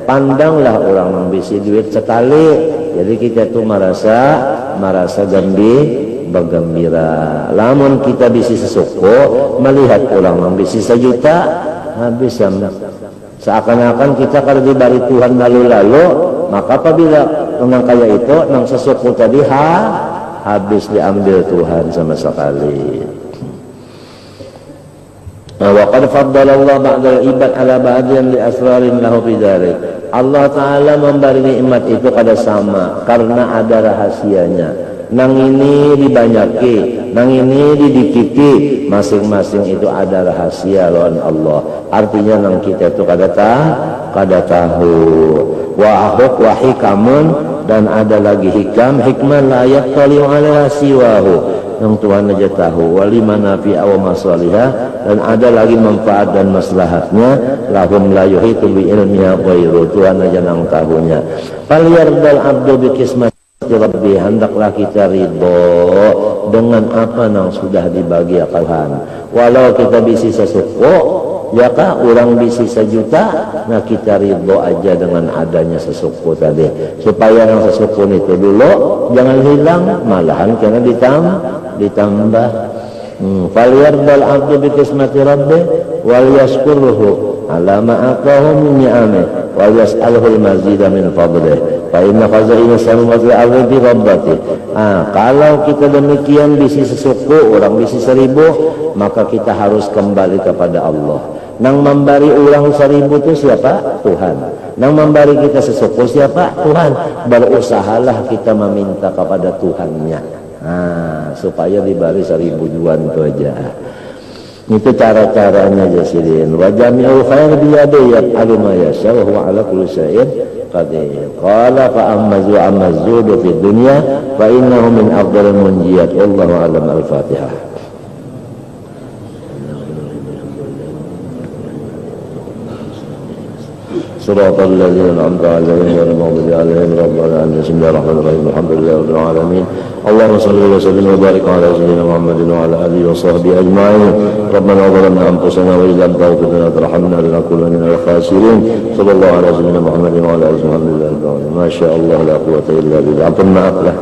pandanglah orang yang bisi duit sekali, jadi kita tuh merasa bergembira. Lamun kita bisi sesuko melihat orang yang bisi sejuta, bisa seakan-akan kita kalau diberi Tuhan lalu-lalu, maka apabila orang kaya itu nang sesuko tadi habis diambil Tuhan sama sekali. Wa qad faddala Allah ba'dal ibad ala ba'din li asrarin lahu fi dzalik. Allah taala memberi nikmat itu kada sama karena ada rahasianya. Nang ini dibanyaki, nang ini didikiti, masing-masing itu ada rahasia lawan Allah. Artinya nang kita itu kada tahu. Wa ahuk wa hikamun, dan ada lagi hikmah la yaqtali ala siwahu, yang Tuhan aja tahu. Wali manafi aw masalihah, dan ada lagi manfaat dan maslahatnya. Lahum la yuhitu bi ilmiha ghairu, Tuhan aja nang tahunya. Fal yardal abdu bi qismati rabbi, hendaklah kita ridho dengan apa yang sudah dibagi Tuhan. Walau kita bisi sesuko, ya kah orang bisi sejuta, nah kita ridho aja dengan adanya sesuku tadi, supaya yang sesuku itu dulu jangan hilang, malahan kena ditambah. Falyardal abdu bi qismati rabbi wal yashkuruhu ala ma atahu min ni'amih wal yas'aluhu al-mazida min fadlih fa inna khazaina samawati wal ardi bi rabbati. Kalau kita demikian bisi sesuku, orang bisi 1000, maka kita harus kembali kepada Allah. Nang memberi ulang 1000 itu siapa? Tuhan. Nang memberi kita sesuku siapa? Tuhan. Berusahalah kita meminta kepada Tuhannya, supaya diberi 1000 juan itu aja. Itu cara-caranya Jasidin. Wa jami'ul khair biyadihi yaf'alu ma yasha wa huwa 'ala kulli syai'in qadir. Qala fa ammazudu fid dunya fa innahu min afdhalil munjiyat. Wallahu a'lam. Al-Fatihah. صراط الذين أنعمت عليهم غير المغضوب عليهم ولا الضالين. بسم الله الرحمن الرحيم. الحمد لله رب العالمين. اللهم صل وسلم وبارك على سيدنا محمد وعلى آله وصحبه أجمعين. ربنا ظلمنا أنفسنا وإن لم تغفر لنا وترحمنا لنكونن من الخاسرين. صلى الله على سيدنا محمد وعلى آله وصحبه. ما شاء الله لا قوة إلا بالله. Ampun maaf lah.